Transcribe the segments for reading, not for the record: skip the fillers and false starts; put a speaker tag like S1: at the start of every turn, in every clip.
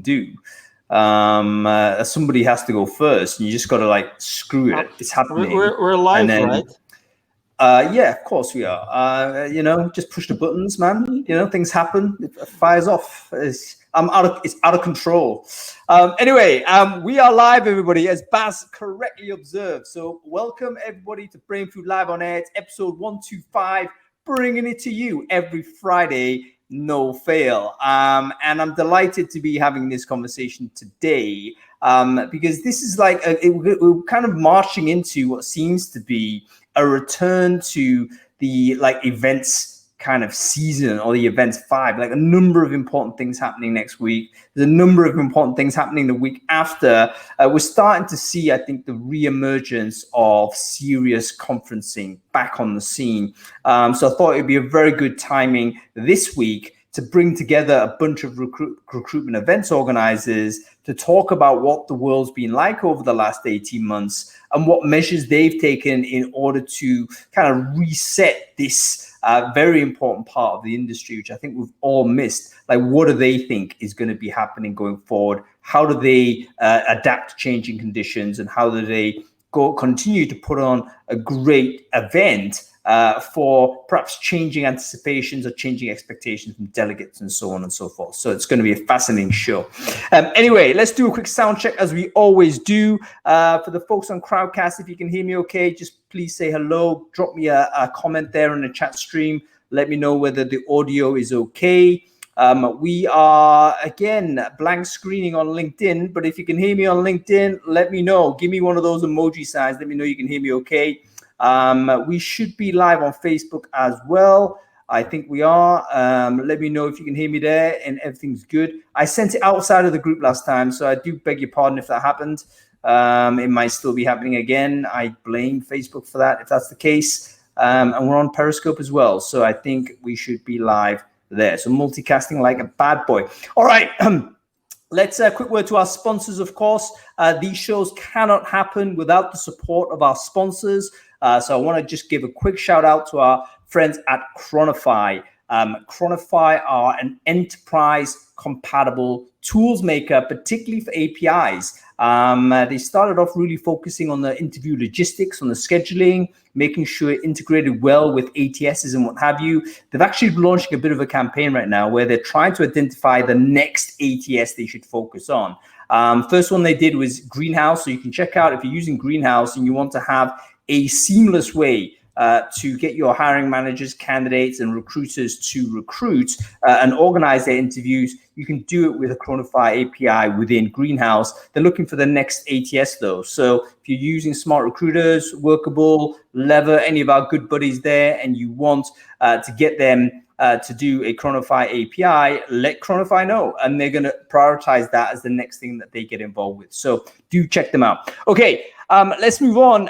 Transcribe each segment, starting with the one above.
S1: can do. Somebody has to go first, and you just got to like screw it. It's happening.
S2: We're live, then, right?
S1: Yeah, of course we are. Just push the buttons, man. Things happen. It fires off. It's out of control. Anyway, we are live, everybody, as Bas correctly observed. So welcome everybody to Brainfood Live On Air. It's episode 125, bringing it to you every Friday, no fail. And I'm delighted to be having this conversation today because this is like we're kind of marching into what seems to be a return to the like events kind of season, or the events vibe. Like a number of important things happening next week. There's a number of important things happening the week after. We're starting to see, I think, the re-emergence of serious conferencing back on the scene. So I thought it'd be a very good timing this week to bring together a bunch of recruitment events organizers to talk about what the world's been like over the last 18 months and what measures they've taken in order to kind of reset this very important part of the industry, which I think we've all missed. Like, what do they think is going to be happening going forward? How do they adapt to changing conditions, and how do they continue to put on a great event for perhaps changing anticipations or changing expectations from delegates and so on and so forth. So it's going to be a fascinating show. Anyway, let's do a quick sound check as we always do. For the folks on Crowdcast, if you can hear me okay, just please say hello. Drop me a comment there in the chat stream. Let me know whether the audio is okay. We are, again, blank screening on LinkedIn, but if you can hear me on LinkedIn, let me know. Give me one of those emoji signs. Let me know you can hear me okay. We should be live on Facebook as well. I think we are. Let me know if you can hear me there and everything's good. I sent it outside of the group last time, so I do beg your pardon if that happened. It might still be happening again. I blame Facebook for that if that's the case. And we're on Periscope as well, so I think we should be live there. So multicasting like a bad boy. All right. Let's quick word to our sponsors, of course. These shows cannot happen without the support of our sponsors. So I want to just give a quick shout out to our friends at Chronify. Chronify are an enterprise compatible tools maker, particularly for APIs. They started off really focusing on the interview logistics, on the scheduling, making sure it integrated well with ATSs and what have you. They've actually launching a bit of a campaign right now where they're trying to identify the next ATS they should focus on. First one they did was Greenhouse. So you can check out if you're using Greenhouse and you want to have a seamless way to get your hiring managers, candidates, and recruiters to recruit and organize their interviews. You can do it with a Chronify API within Greenhouse. They're looking for the next ATS though. So if you're using Smart Recruiters, Workable, Lever, any of our good buddies there, and you want to get them to do a Chronify API, let Chronify know, and they're going to prioritize that as the next thing that they get involved with. So do check them out. Okay, let's move on.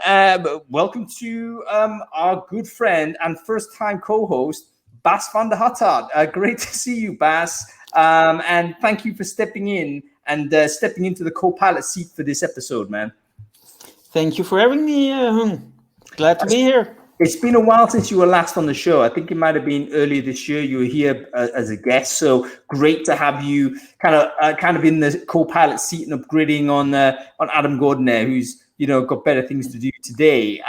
S1: Welcome to our good friend and first-time co-host, Bas van der Haterd. Great to see you, Bas. And thank you for stepping in and stepping into the co-pilot seat for this episode, man.
S2: Thank you for having me. Glad to be here.
S1: It's been a while since you were last on the show. I think it might have been earlier this year. You were here as a guest, so great to have you kind of in the co-pilot seat and upgrading on Adam Gordon there, who's got better things to do today.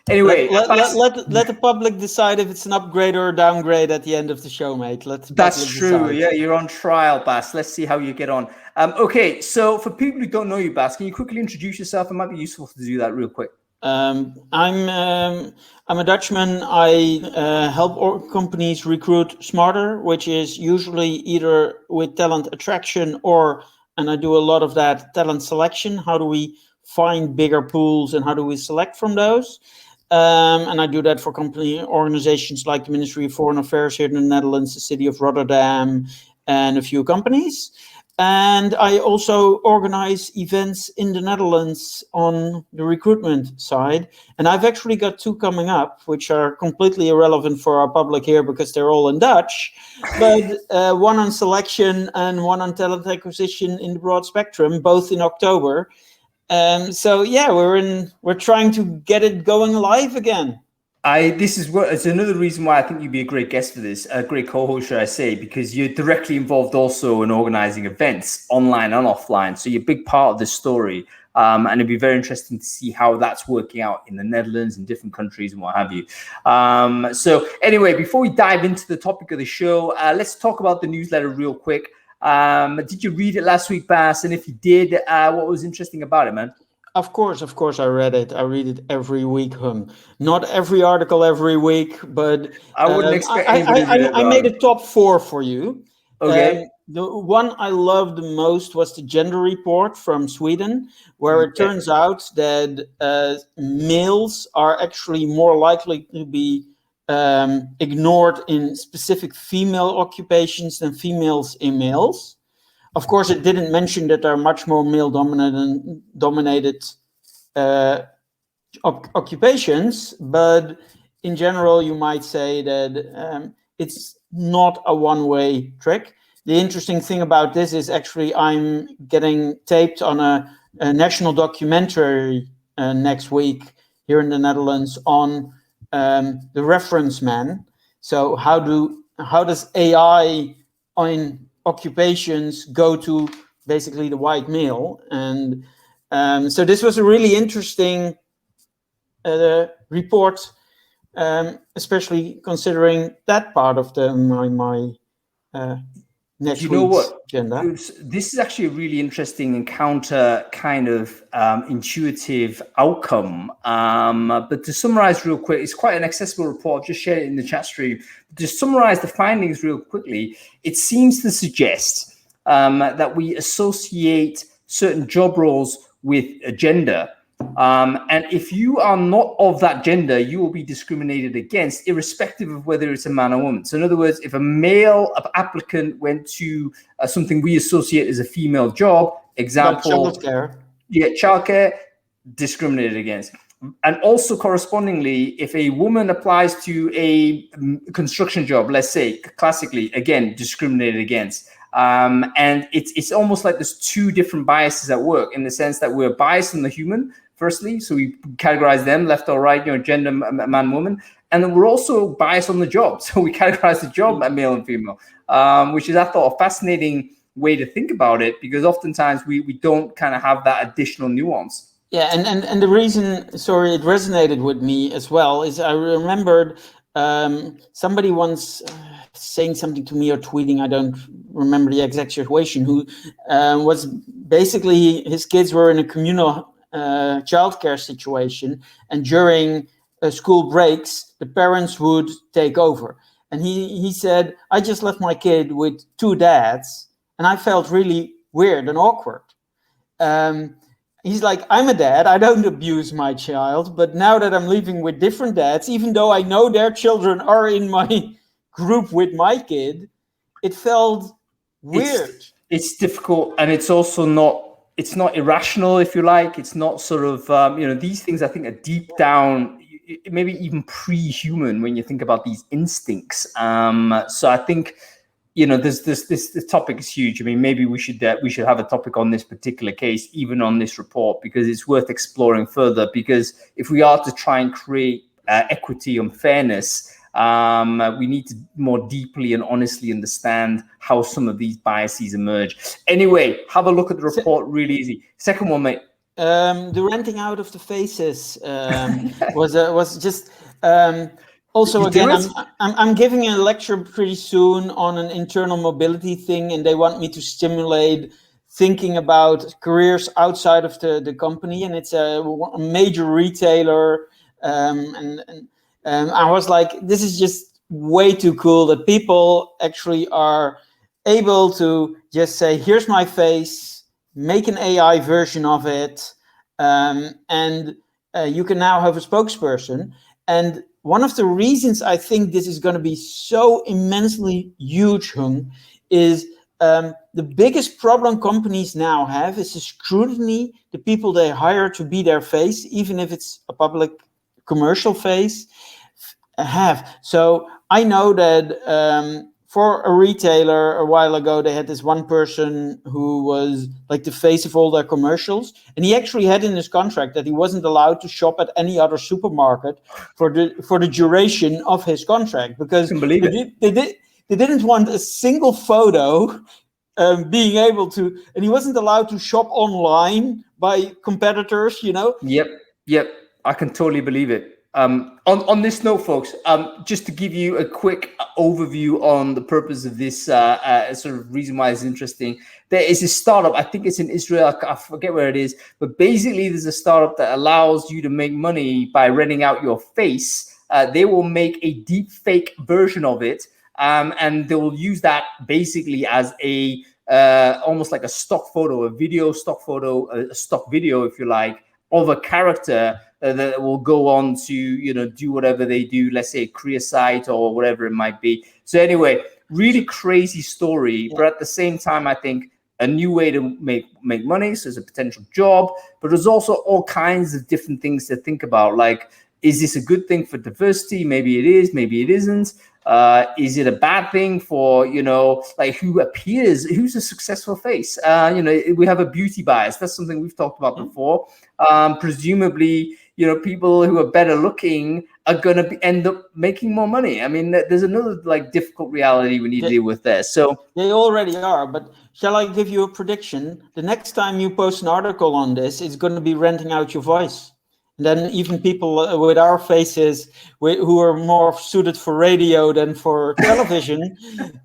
S1: Anyway,
S2: let the public decide if it's an upgrade or a downgrade at the end of the show, mate.
S1: That's true. Decide. Yeah, you're on trial, Bas. Let's see how you get on. Okay, so for people who don't know you, Bas, can you quickly introduce yourself? It might be useful to do that real quick.
S2: I'm a Dutchman. I help companies recruit smarter, which is usually either with talent attraction and I do a lot of that talent selection. How do we find bigger pools and how do we select from those? And I do that for company organizations like the Ministry of Foreign Affairs here in the Netherlands, the city of Rotterdam, and a few companies. And I also organize events in the Netherlands on the recruitment side. And I've actually got two coming up, which are completely irrelevant for our public here because they're all in Dutch. But one on selection and one on talent acquisition in the broad spectrum, both in October. So yeah, we're trying to get it going live again.
S1: It's another reason why I think you'd be a great guest for this, a great co-host, should I say, because you're directly involved also in organizing events online and offline. So you're a big part of this story. And it'd be very interesting to see how that's working out in the Netherlands and different countries and what have you. So anyway, before we dive into the topic of the show, let's talk about the newsletter real quick. Did you read it last week, Bas? And if you did, what was interesting about it, man?
S2: Of course, I read it. I read it every week, Hung. Not every article every week, but
S1: I wouldn't expect anybody to read it.
S2: I made a top 4 for you.
S1: Okay.
S2: The one I loved the most was the gender report from Sweden, where it turns out that males are actually more likely to be ignored in specific female occupations than females in males. Of course, it didn't mention that there are much more male-dominated occupations, but in general, you might say that it's not a one-way trick. The interesting thing about this is actually I'm getting taped on a national documentary next week here in the Netherlands on the reference man. So how does AI on occupations go to basically the white male? And so this was a really interesting report, especially considering that part of my next
S1: you know
S2: week's
S1: what?
S2: agenda.
S1: This is actually a really interesting and counter kind of intuitive outcome. But to summarize real quick, it's quite an accessible report. I've just shared it in the chat stream. To summarize the findings real quickly, it seems to suggest that we associate certain job roles with a gender. And if you are not of that gender, you will be discriminated against, irrespective of whether it's a man or woman. So in other words, if a male applicant went to something we associate as a female job, example, childcare, discriminated against. And also correspondingly, if a woman applies to a construction job, let's say, classically, again, discriminated against. And it's almost like there's two different biases at work, in the sense that we're biased on the human, firstly, so we categorize them left or right, gender, man, woman, and then we're also biased on the job, so we categorize the job male and female, which is, I thought, a fascinating way to think about it, because oftentimes we don't kind of have that additional nuance.
S2: Yeah, and the reason, sorry, it resonated with me as well is I remembered somebody once saying something to me or tweeting, I don't remember the exact situation, who was basically, his kids were in a communal childcare situation, and during school breaks, the parents would take over. And he said, I just left my kid with 2 dads, and I felt really weird and awkward. He's like, I'm a dad, I don't abuse my child, but now that I'm living with different dads, even though I know their children are in my group with my kid, it felt weird.
S1: It's difficult, and it's also it's not irrational, if you like. It's not sort of, these things I think are deep down, maybe even pre-human when you think about these instincts. So I think, this topic is huge. I mean, maybe we should have a topic on this particular case, even on this report, because it's worth exploring further. Because if we are to try and create equity and fairness, we need to more deeply and honestly understand how some of these biases emerge. Anyway, have a look at the report, really easy. Second one, mate.
S2: The renting out of the faces was just... Also, again, I'm giving a lecture pretty soon on an internal mobility thing, and they want me to stimulate thinking about careers outside of the company, and it's a major retailer, and I was like, this is just way too cool that people actually are able to just say, here's my face, make an AI version of it, and you can now have a spokesperson. And one of the reasons I think this is going to be so immensely huge, Hung, is the biggest problem companies now have is the scrutiny the people they hire to be their face, even if it's a public commercial face, have. So I know that for a retailer a while ago, they had this one person who was like the face of all their commercials, and he actually had in his contract that he wasn't allowed to shop at any other supermarket for the duration of his contract, because they didn't want a single photo being able to, and he wasn't allowed to shop online by competitors,
S1: Yep. I can totally believe it. On this note, folks, just to give you a quick overview on the purpose of this sort of reason why it's interesting, there is a startup, I think it's in Israel, I forget where it is, but basically there's a startup that allows you to make money by renting out your face. They will make a deep fake version of it, and they will use that basically as a almost like a stock photo, a stock video, if you like, of a character that will go on to, do whatever they do, let's say a career site or whatever it might be. So anyway, really crazy story, but at the same time, I think a new way to make money. So there's a potential job, but there's also all kinds of different things to think about. Like, is this a good thing for diversity? Maybe it is, maybe it isn't. Is it a bad thing for, like who's a successful face? We have a beauty bias. That's something we've talked about before. Presumably, people who are better looking are going to end up making more money. I mean, there's another difficult reality we need to deal with there. So
S2: they already are, but shall I give you a prediction? The next time you post an article on this, it's going to be renting out your voice. And then even people with our faces who are more suited for radio than for television.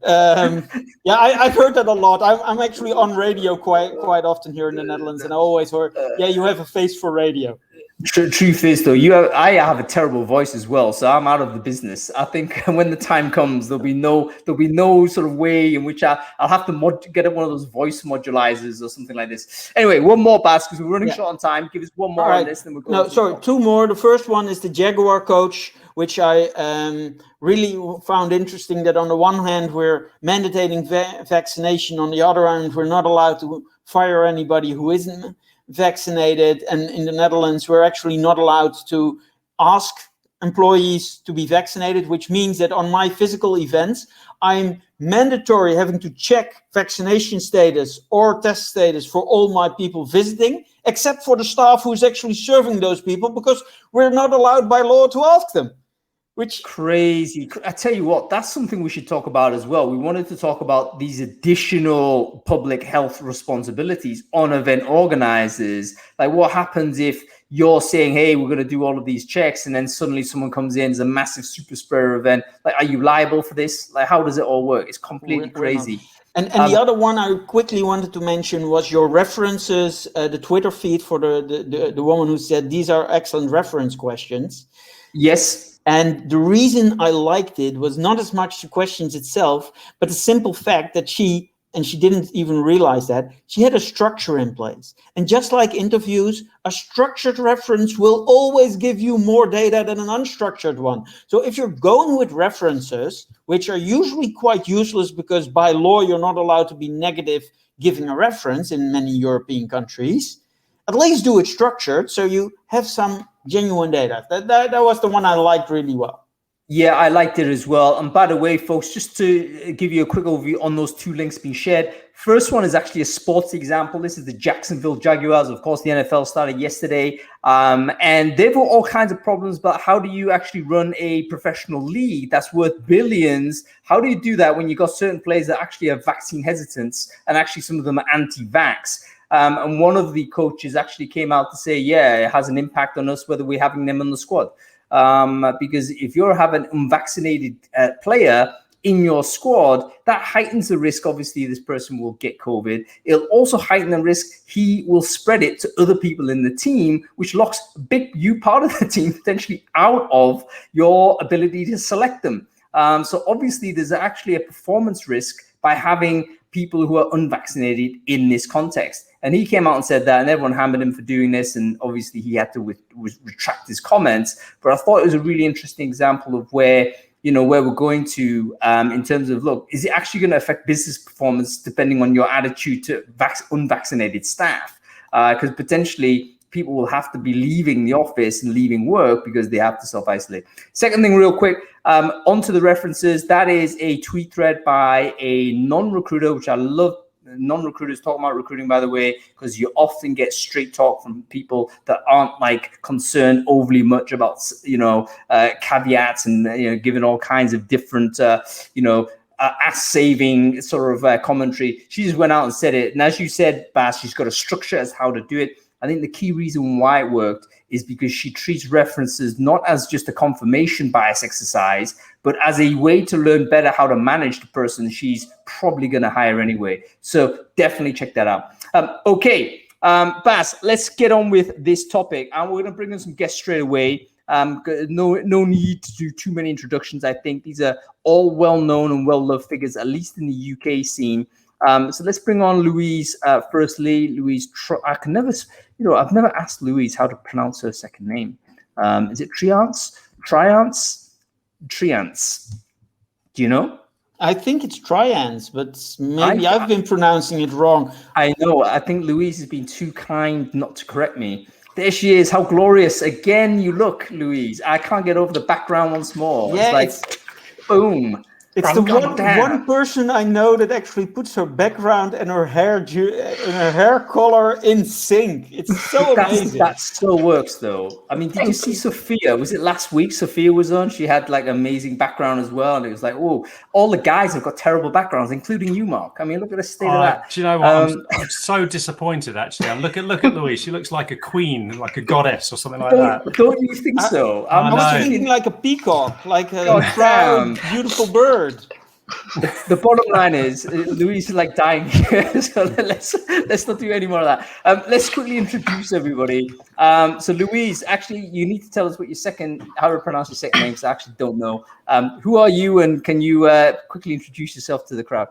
S2: I've heard that a lot. I'm actually on radio quite often here in the Netherlands, and I always heard, you have a face for radio.
S1: Truth is, though, I have a terrible voice as well, so I'm out of the business. I think when the time comes, there'll be no sort of way in which I'll have to get one of those voice modulizers or something like this. Anyway, one more, Bas, because we're running short on time. Give us one more on this, then we'll go.
S2: Two more. The first one is the Jaguar coach, which I really found interesting. That on the one hand, we're mandating vaccination. On the other hand, we're not allowed to fire anybody who isn't vaccinated, and in the Netherlands we're actually not allowed to ask employees to be vaccinated, which means that on my physical events I'm mandatory having to check vaccination status or test status for all my people visiting, except for the staff who's actually serving those people, because we're not allowed by law to ask them. Which
S1: crazy. I tell you what, that's something we should talk about as well. We wanted to talk about these additional public health responsibilities on event organizers. Like, what happens if you're saying, hey, we're going to do all of these checks, and then suddenly someone comes in, there's a massive super spreader event. Like, are you liable for this? Like, how does it all work? It's completely crazy.
S2: And the other one I quickly wanted to mention was your references, the Twitter feed for the woman who said these are excellent reference questions.
S1: Yes.
S2: And the reason I liked it was not as much the questions itself, but the simple fact that she didn't even realize that, she had a structure in place. And just like interviews, a structured reference will always give you more data than an unstructured one. So if you're going with references, which are usually quite useless because by law you're not allowed to be negative giving a reference in many European countries, at least do it structured so you have some genuine data. That was the one I liked really well.
S1: Yeah, I liked it as well. And by the way, folks, just to give you a quick overview on those two links being shared. First one is actually a sports example. This is the Jacksonville Jaguars. Of course, the NFL started yesterday. And they've got all kinds of problems about how do you actually run a professional league that's worth billions? How do you do that when you've got certain players that actually have vaccine hesitance and actually some of them are anti-vax? And one of the coaches actually came out to say, it has an impact on us whether we're having them on the squad. Because if you're having an unvaccinated player in your squad, that heightens the risk. Obviously, this person will get COVID. It'll also heighten the risk he will spread it to other people in the team, which locks you part of the team potentially out of your ability to select them. So obviously, there's actually a performance risk by having people who are unvaccinated in this context. And he came out and said that, and everyone hammered him for doing this. And obviously he had to retract his comments. But I thought it was a really interesting example of where we're going to in terms of, look, is it actually going to affect business performance depending on your attitude to unvaccinated staff? Because potentially people will have to be leaving the office and leaving work because they have to self-isolate. Second thing real quick, Onto the references. That is a tweet thread by a non-recruiter, which I love. Non-recruiters talking about recruiting, by the way, because you often get straight talk from people that aren't like concerned overly much about, caveats and, giving all kinds of different, ass-saving sort of commentary. She just went out and said it. And as you said, Bas, she's got a structure as how to do it. I think the key reason why it worked is because she treats references not as just a confirmation bias exercise, but as a way to learn better how to manage the person she's probably going to hire anyway. So definitely check that out. Okay, Bas, let's get on with this topic. And we're going to bring in some guests straight away. No need to do too many introductions. I think these are all well-known and well-loved figures, at least in the UK scene. So let's bring on Louise. Firstly, Louise, I've never asked Louise how to pronounce her second name. Is it Triance? Triance. Do you know?
S2: I think it's Triance, but maybe I've been pronouncing it wrong.
S1: I know. I think Louise has been too kind not to correct me. There she is. How glorious. Again, you look, Louise. I can't get over the background once more.
S2: Yeah,
S1: it's like, boom.
S2: It's the one person I know that actually puts her background and her hair color in sync. It's so amazing.
S1: That still works, though. I mean, did you see Sophia? Was it last week Sophia was on? She had like amazing background as well. And it was like, oh, all the guys have got terrible backgrounds, including you, Mark. I mean, look at the state of that.
S3: Do you know what? I'm so disappointed, actually. Look at Louise. She looks like a queen, like a goddess or something like that.
S1: Don't you think so?
S2: I was thinking like a peact, like a proud, beautiful bird.
S1: The bottom line is Louise is like dying here, so let's not do any more of that. Let's quickly introduce everybody. So Louise, actually, you need to tell us how to pronounce your second name, because I actually don't know. Who are you, and can you quickly introduce yourself to the crowd?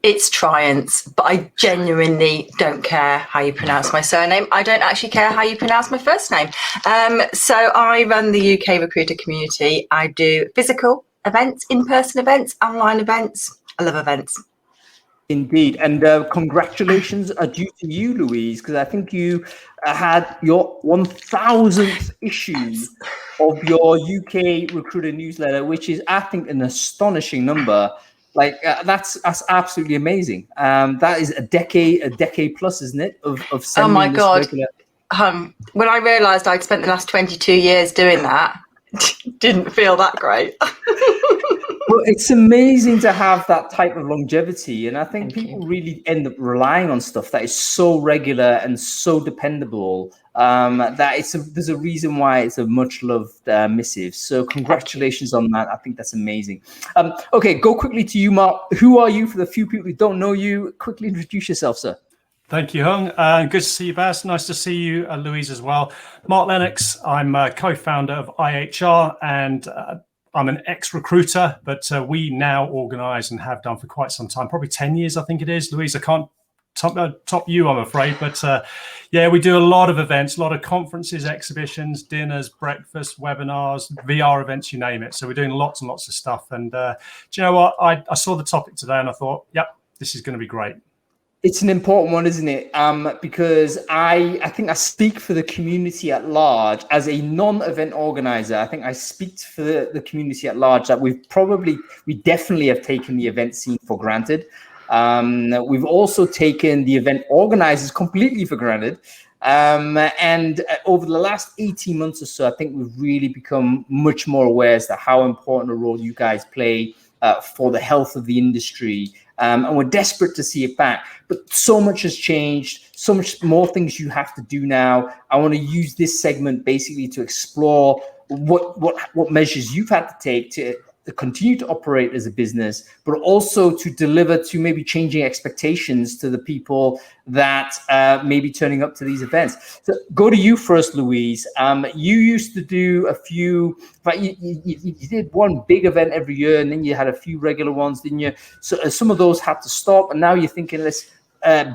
S4: It's Triance, but I genuinely don't care how you pronounce my surname. I don't actually care how you pronounce my first name. So I run the UK recruiter community. I do physical events, in-person events, online events. I love events.
S1: Indeed. And congratulations are due to you, Louise, because I think you had your 1000th issue of your UK recruiter newsletter, which is, I think, an astonishing number. Like that's absolutely amazing. That is a decade plus, isn't it? Of sending.
S4: Oh my God.
S1: Regular...
S4: When I realised I'd spent the last 22 years doing that, didn't feel that great.
S1: Well, it's amazing to have that type of longevity, and I think people really end up relying on stuff that is so regular and so dependable that there's a reason why it's a much loved missive. So congratulations on that. I think that's amazing. Okay, go quickly to you, Mark. Who are you? For the few people who don't know you, quickly introduce yourself, sir.
S3: Thank you, Hung. Good to see you, Bas. Nice to see you, Louise, as well. Mark Lennox. I'm a co-founder of IHR, and I'm an ex-recruiter, but we now organise and have done for quite some time, probably 10 years, I think it is. Louise, I can't top you, I'm afraid, but yeah, we do a lot of events, a lot of conferences, exhibitions, dinners, breakfasts, webinars, VR events, you name it. So we're doing lots and lots of stuff. And do you know what? I saw the topic today and I thought, yep, this is going to be great.
S1: It's an important one, isn't it? Because I think I speak for the community at large as a non-event organizer. I think I speak for the community at large that we definitely have taken the event scene for granted. We've also taken the event organizers completely for granted. And over the last 18 months or so, I think we've really become much more aware as to how important a role you guys play for the health of the industry. And we're desperate to see it back. But so much has changed, so much more things you have to do now. I want to use this segment basically to explore what measures you've had to take to continue to operate as a business, but also to deliver to maybe changing expectations to the people that may be turning up to these events. So go to you first, Louise. You used to do a few, but you did one big event every year, and then you had a few regular ones, didn't you? So some of those had to stop, and now you're thinking, let's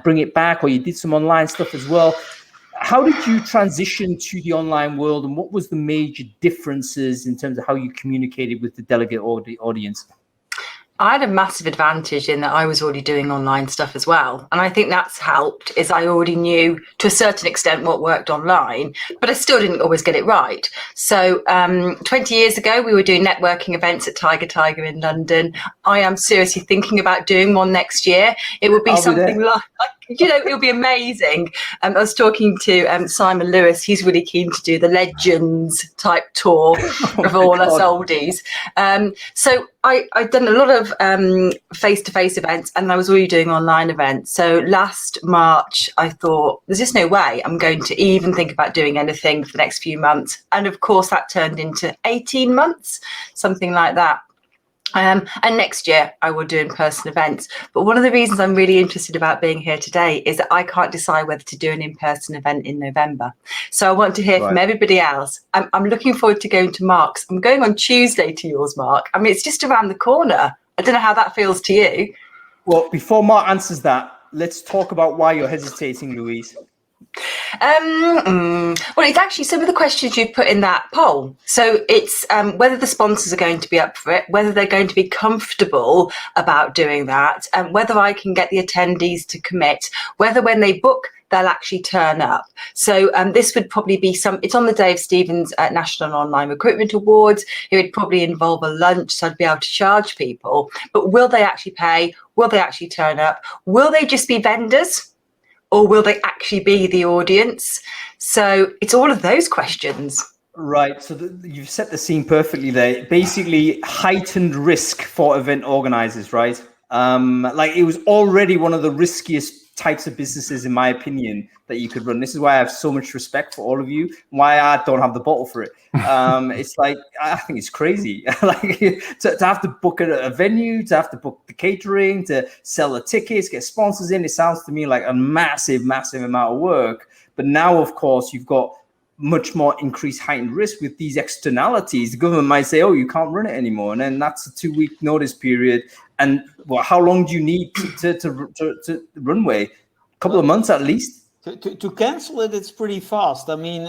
S1: bring it back, or you did some online stuff as well. How did you transition to the online world, and what was the major differences in terms of how you communicated with the delegate audience?
S4: I had a massive advantage in that I was already doing online stuff as well. And I think that's helped, is I already knew to a certain extent what worked online, but I still didn't always get it right. So 20 years ago, we were doing networking events at Tiger in London. I am seriously thinking about doing one next year. It would be something like, it would be amazing. I was talking to Simon Lewis. He's really keen to do the Legends type tour of all us oldies. So I'd done a lot of face-to-face events, and I was already doing online events. So last March, I thought, there's just no way I'm going to even think about doing anything for the next few months. And of course, that turned into 18 months, something like that. And next year I will do in-person events. But one of the reasons I'm really interested about being here today is that I can't decide whether to do an in-person event in November. So I want to hear from everybody else. I'm looking forward to going to Mark's. I'm going on Tuesday to yours, Mark. I mean, it's just around the corner. I don't know how that feels to you.
S1: Well, before Mark answers that, let's talk about why you're hesitating, Louise.
S4: Well, it's actually some of the questions you put in that poll. So it's whether the sponsors are going to be up for it, whether they're going to be comfortable about doing that, and whether I can get the attendees to commit, whether when they book, they'll actually turn up. So this would probably be it's on the day of Stephen's National Online Recruitment Awards. It would probably involve a lunch, so I'd be able to charge people. But will they actually pay? Will they actually turn up? Will they just be vendors? Or will they actually be the audience? So it's all of those questions.
S1: Right. So you've set the scene perfectly there. Basically, heightened risk for event organizers, right? Like it was already one of the riskiest types of businesses, in my opinion, that you could run. This is why I have so much respect for all of you, why I don't have the bottle for it. It's like, I think it's crazy. Like to have to book a venue, to have to book the catering, to sell the tickets, get sponsors in. It sounds to me like a massive amount of work. But now, of course, you've got much more increased heightened risk with these externalities. The government might say, oh, you can't run it anymore. And then that's a 2-week notice period. And well, how long do you need to runway? A couple of months at least?
S2: To cancel it, it's pretty fast. I mean,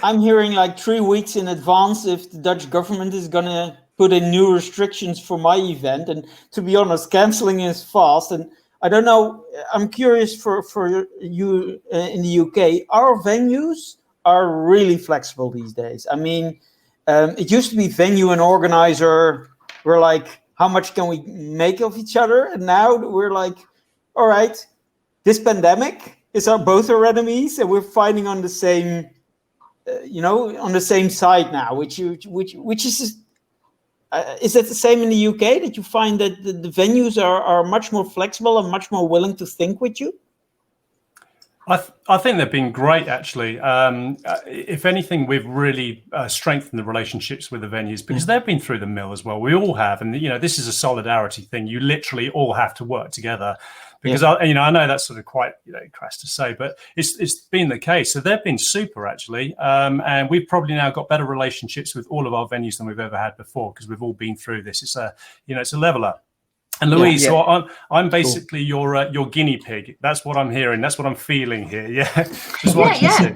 S2: I'm hearing like 3 weeks in advance if the Dutch government is going to put in new restrictions for my event. And to be honest, canceling is fast. And I don't know, I'm curious for you in the UK, our venues are really flexible these days. I mean, it used to be venue and organizer were like, how much can we make of each other? And now we're like, all right, this pandemic is both our enemies, and we're fighting on the same, on the same side now. Which is that the same in the UK? That you find that the venues are much more flexible and much more willing to think with you?
S3: I think they've been great, actually. If anything, we've really strengthened the relationships with the venues because they've been through the mill as well. We all have. And, this is a solidarity thing. You literally all have to work together because, I know that's sort of quite, crass to say, but it's been the case. So they've been super, actually. And we've probably now got better relationships with all of our venues than we've ever had before because we've all been through this. It's it's a leveler. And Louise, so I'm basically your guinea pig. That's what I'm hearing. That's what I'm feeling here. Yeah. Just
S4: yeah.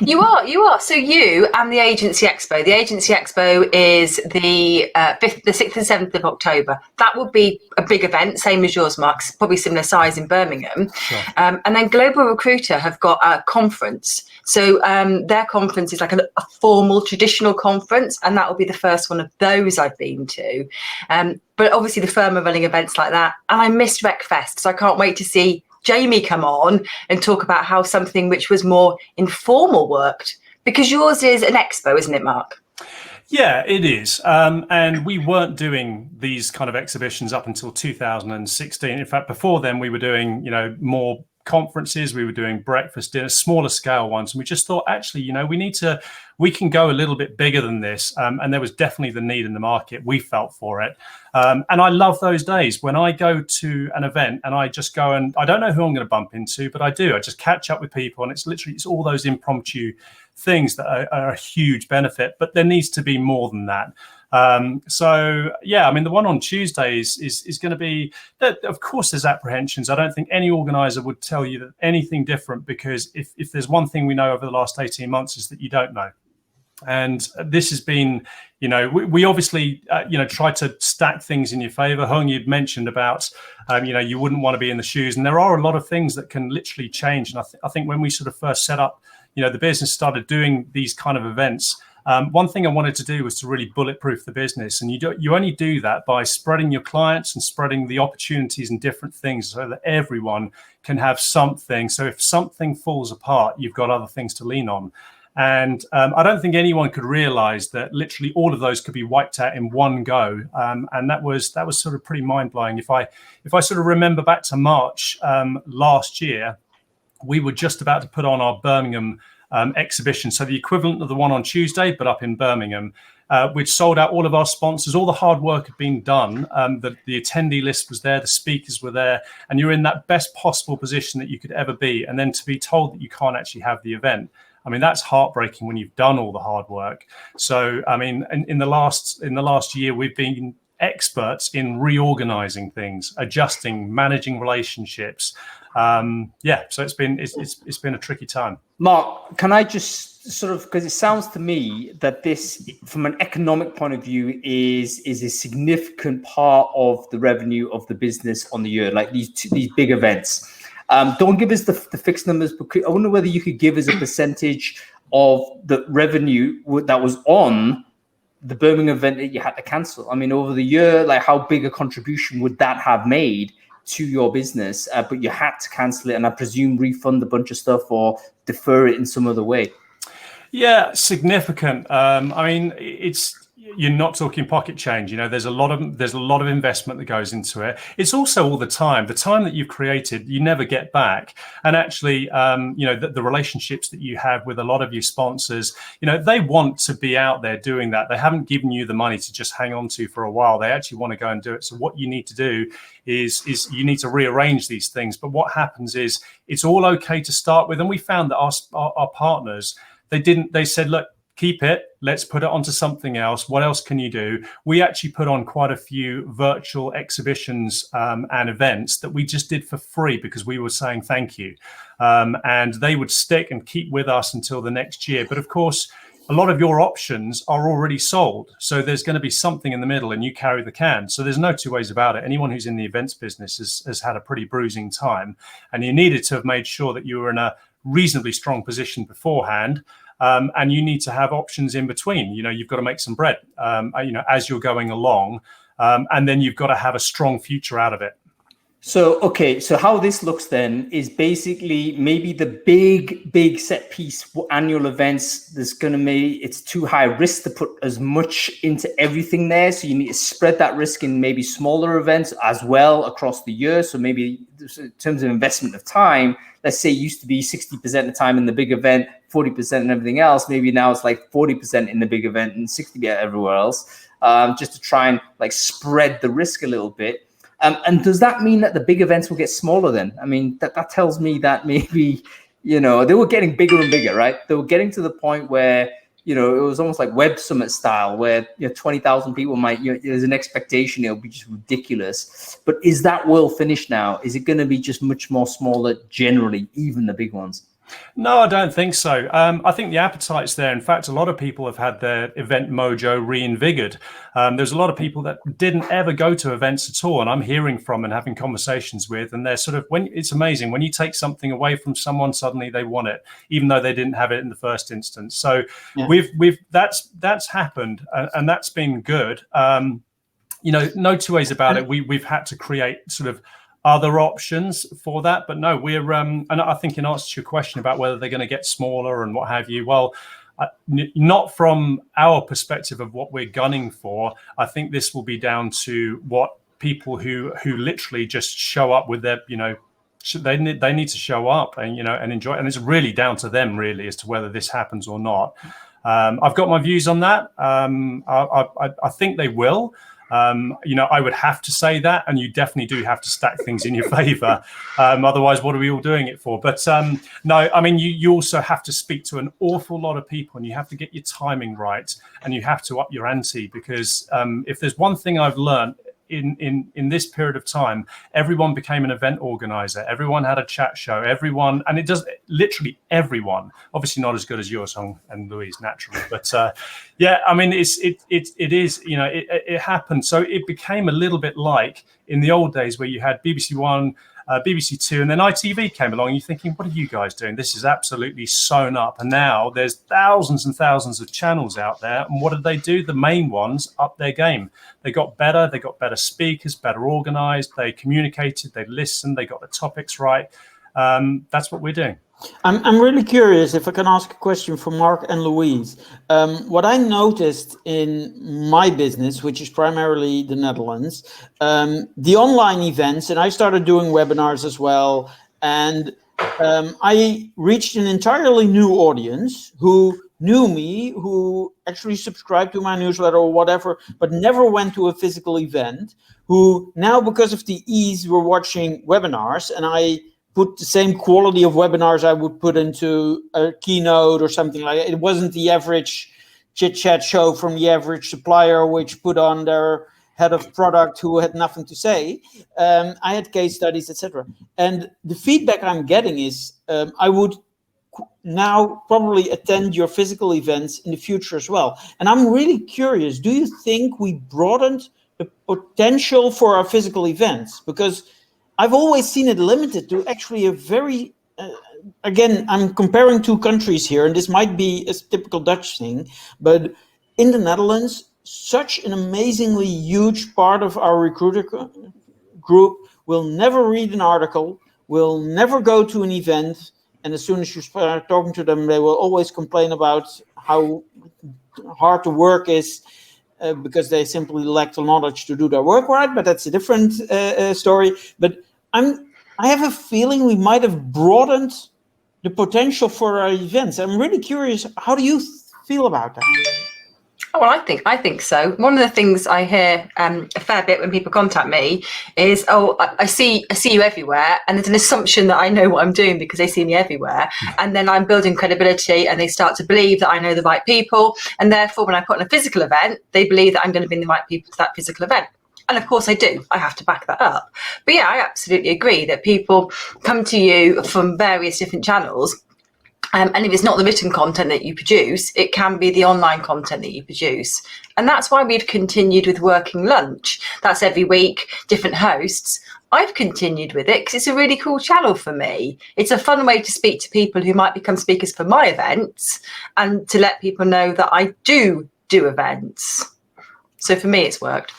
S4: You are. So you and the Agency Expo. The Agency Expo is the 6th and 7th of October. That will be a big event, same as yours, Mark, probably similar size in Birmingham.
S3: Sure.
S4: And then Global Recruiter have got a conference. So their conference is like a formal, traditional conference, and that will be the first one of those I've been to. But obviously the firm are running events like that. And I missed RecFest, so I can't wait to see Jamie come on and talk about how something which was more informal worked. Because yours is an expo, isn't it, Mark?
S3: Yeah, it is. And we weren't doing these kind of exhibitions up until 2016. In fact, before then, we were doing, more conferences. We were doing breakfast dinners, smaller scale ones. And we just thought, actually, we can go a little bit bigger than this. And there was definitely the need in the market. We felt for it. And I love those days when I go to an event and I just go and I don't know who I'm going to bump into, but I do. I just catch up with people and it's all those impromptu things that are a huge benefit. But there needs to be more than that. The one on Tuesdays is going to be that. Of course, there's apprehensions. I don't think any organizer would tell you that anything different because if there's one thing we know over the last 18 months is that you don't know. And this has been, we obviously, try to stack things in your favor. Hung, you'd mentioned about, you wouldn't want to be in the shoes. And there are a lot of things that can literally change. And I think when we sort of first set up, the business started doing these kind of events, one thing I wanted to do was to really bulletproof the business. And you only do that by spreading your clients and spreading the opportunities and different things so that everyone can have something. So if something falls apart, you've got other things to lean on. And I don't think anyone could realize that literally all of those could be wiped out in one go. And that was sort of pretty mind blowing. If I sort of remember back to March last year, we were just about to put on our Birmingham exhibition. So the equivalent of the one on Tuesday, but up in Birmingham, which sold out all of our sponsors. All the hard work had been done. The attendee list was there, the speakers were there, and you're in that best possible position that you could ever be. And then to be told that you can't actually have the event, I mean, that's heartbreaking when you've done all the hard work. So, I mean, in the last year, we've been experts in reorganizing things, adjusting, managing relationships. So it's been a tricky time.
S1: Mark, can I just sort of, because it sounds to me that this, from an economic point of view, is a significant part of the revenue of the business on the year, like these big events. Don't give us the fixed numbers, but I wonder whether you could give us a percentage of the revenue that was on the Birmingham event that you had to cancel. I mean, over the year, like how big a contribution would that have made to your business? But you had to cancel it, and I presume refund a bunch of stuff or defer it in some other way. Yeah,
S3: significant. I mean, you're not talking pocket change. There's a lot of investment that goes into it. It's also all the time that you've created, you never get back. And actually, the relationships that you have with a lot of your sponsors, they want to be out there doing that. They haven't given you the money to just hang on to for a while. They actually want to go and do it. So what you need to do is you need to rearrange these things. But what happens is it's all okay to start with. And we found that our partners, they said, look, keep it. Let's put it onto something else. What else can you do? We actually put on quite a few virtual exhibitions and events that we just did for free because we were saying thank you. And they would stick and keep with us until the next year. But of course, a lot of your options are already sold. So there's going to be something in the middle and you carry the can. So there's no two ways about it. Anyone who's in the events business has had a pretty bruising time. And you needed to have made sure that you were in a reasonably strong position beforehand. And you need to have options in between. You've got to make some bread, as you're going along. And then you've got to have a strong future out of it.
S1: So how this looks then is basically maybe the big set piece annual events. It's too high risk to put as much into everything there. So you need to spread that risk in maybe smaller events as well across the year. So maybe in terms of investment of time, let's say it used to be 60% of the time in the big event, 40% in everything else. Maybe now it's like 40% in the big event and 60% everywhere else, just to try and like spread the risk a little bit. And does that mean that the big events will get smaller then? I mean, that tells me that maybe, they were getting bigger and bigger, right? They were getting to the point where, it was almost like Web Summit style where, 20,000 people might, there's an expectation it'll be just ridiculous. But is that world finished now? Is it going to be just much more smaller generally, even the big ones?
S3: No, I don't think so. I think the appetite's there. In fact, a lot of people have had their event mojo reinvigorated. There's a lot of people that didn't ever go to events at all, and I'm hearing from and having conversations with, and they're sort of, it's amazing when you take something away from someone, suddenly they want it, even though they didn't have it in the first instance. So that's happened, and that's been good. No two ways about it. We've had to create sort of other options for that, but no, we're and I think in answer to your question about whether they're going to get smaller and what have you, well, not from our perspective of what we're gunning for. I think this will be down to what people who literally just show up with their, they need to show up and and enjoy it. And it's really down to them really as to whether this happens or not. I've got my views on that. I think they will. I would have to say that, and you definitely do have to stack things in your favor. Otherwise, what are we all doing it for? But no, I mean, you also have to speak to an awful lot of people, and you have to get your timing right, and you have to up your ante, because if there's one thing I've learned in this period of time, everyone became an event organizer. Everyone had a chat show. Everyone, and it does literally everyone. Obviously, not as good as your song and Louise, naturally, but yeah, I mean, it is, you know, it happened. So it became a little bit like in the old days where you had BBC One, BBC Two, and then ITV came along. And you're thinking, what are you guys doing? This is absolutely sewn up. And now there's thousands and thousands of channels out there. And what did they do? The main ones upped their game. They got better. They got better speakers, better organized. They communicated. They listened. They got the topics right. That's what we're doing.
S2: I'm really curious if I can ask a question for Mark and Louise. What I noticed in my business, which is primarily the Netherlands, the online events, and I started doing webinars as well, and I reached an entirely new audience who knew me, who actually subscribed to my newsletter or whatever, but never went to a physical event, who now, because of the ease, were watching webinars, and I put the same quality of webinars I would put into a keynote or something like that. It wasn't the average chit-chat show from the average supplier, which put on their head of product who had nothing to say. I had case studies, etc. And the feedback I'm getting is I would now probably attend your physical events in the future as well. And I'm really curious, do you think we broadened the potential for our physical events? Because I've always seen it limited to actually a very, again, I'm comparing two countries here, and this might be a typical Dutch thing, but in the Netherlands, such an amazingly huge part of our recruiter group will never read an article, will never go to an event, and as soon as you start talking to them, they will always complain about how hard the work is, because they simply lack the knowledge to do their work right, but that's a different story. But I have a feeling we might have broadened the potential for our events. I'm really curious, how do you feel about that?
S4: Oh, well, I think so. One of the things I hear a fair bit when people contact me is, "Oh, I see you everywhere," and there's an assumption that I know what I'm doing because they see me everywhere, and then I'm building credibility, and they start to believe that I know the right people, and therefore, when I put on a physical event, they believe that I'm going to bring the right people to that physical event. And of course I do. I have to back that up. But yeah, I absolutely agree that people come to you from various different channels. And if it's not the written content that you produce, it can be the online content that you produce. And that's why we've continued with Working Lunch. That's every week, different hosts. I've continued with it because it's a really cool channel for me. It's a fun way to speak to people who might become speakers for my events and to let people know that I do events. So for me, it's worked.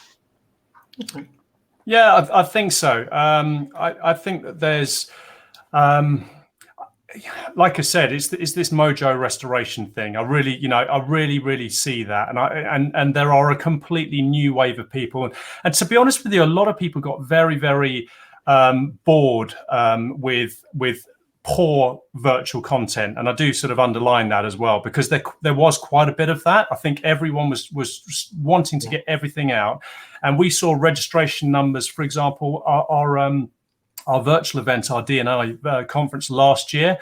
S3: Yeah, I think so. I think that there's... like I said, it's this mojo restoration thing. I really see that, and there are a completely new wave of people. And to be honest with you, a lot of people got very bored with poor virtual content, and I do sort of underline that as well, because there was quite a bit of that. I think everyone was wanting to get everything out, and we saw registration numbers, for example, our virtual event, our D&I conference last year,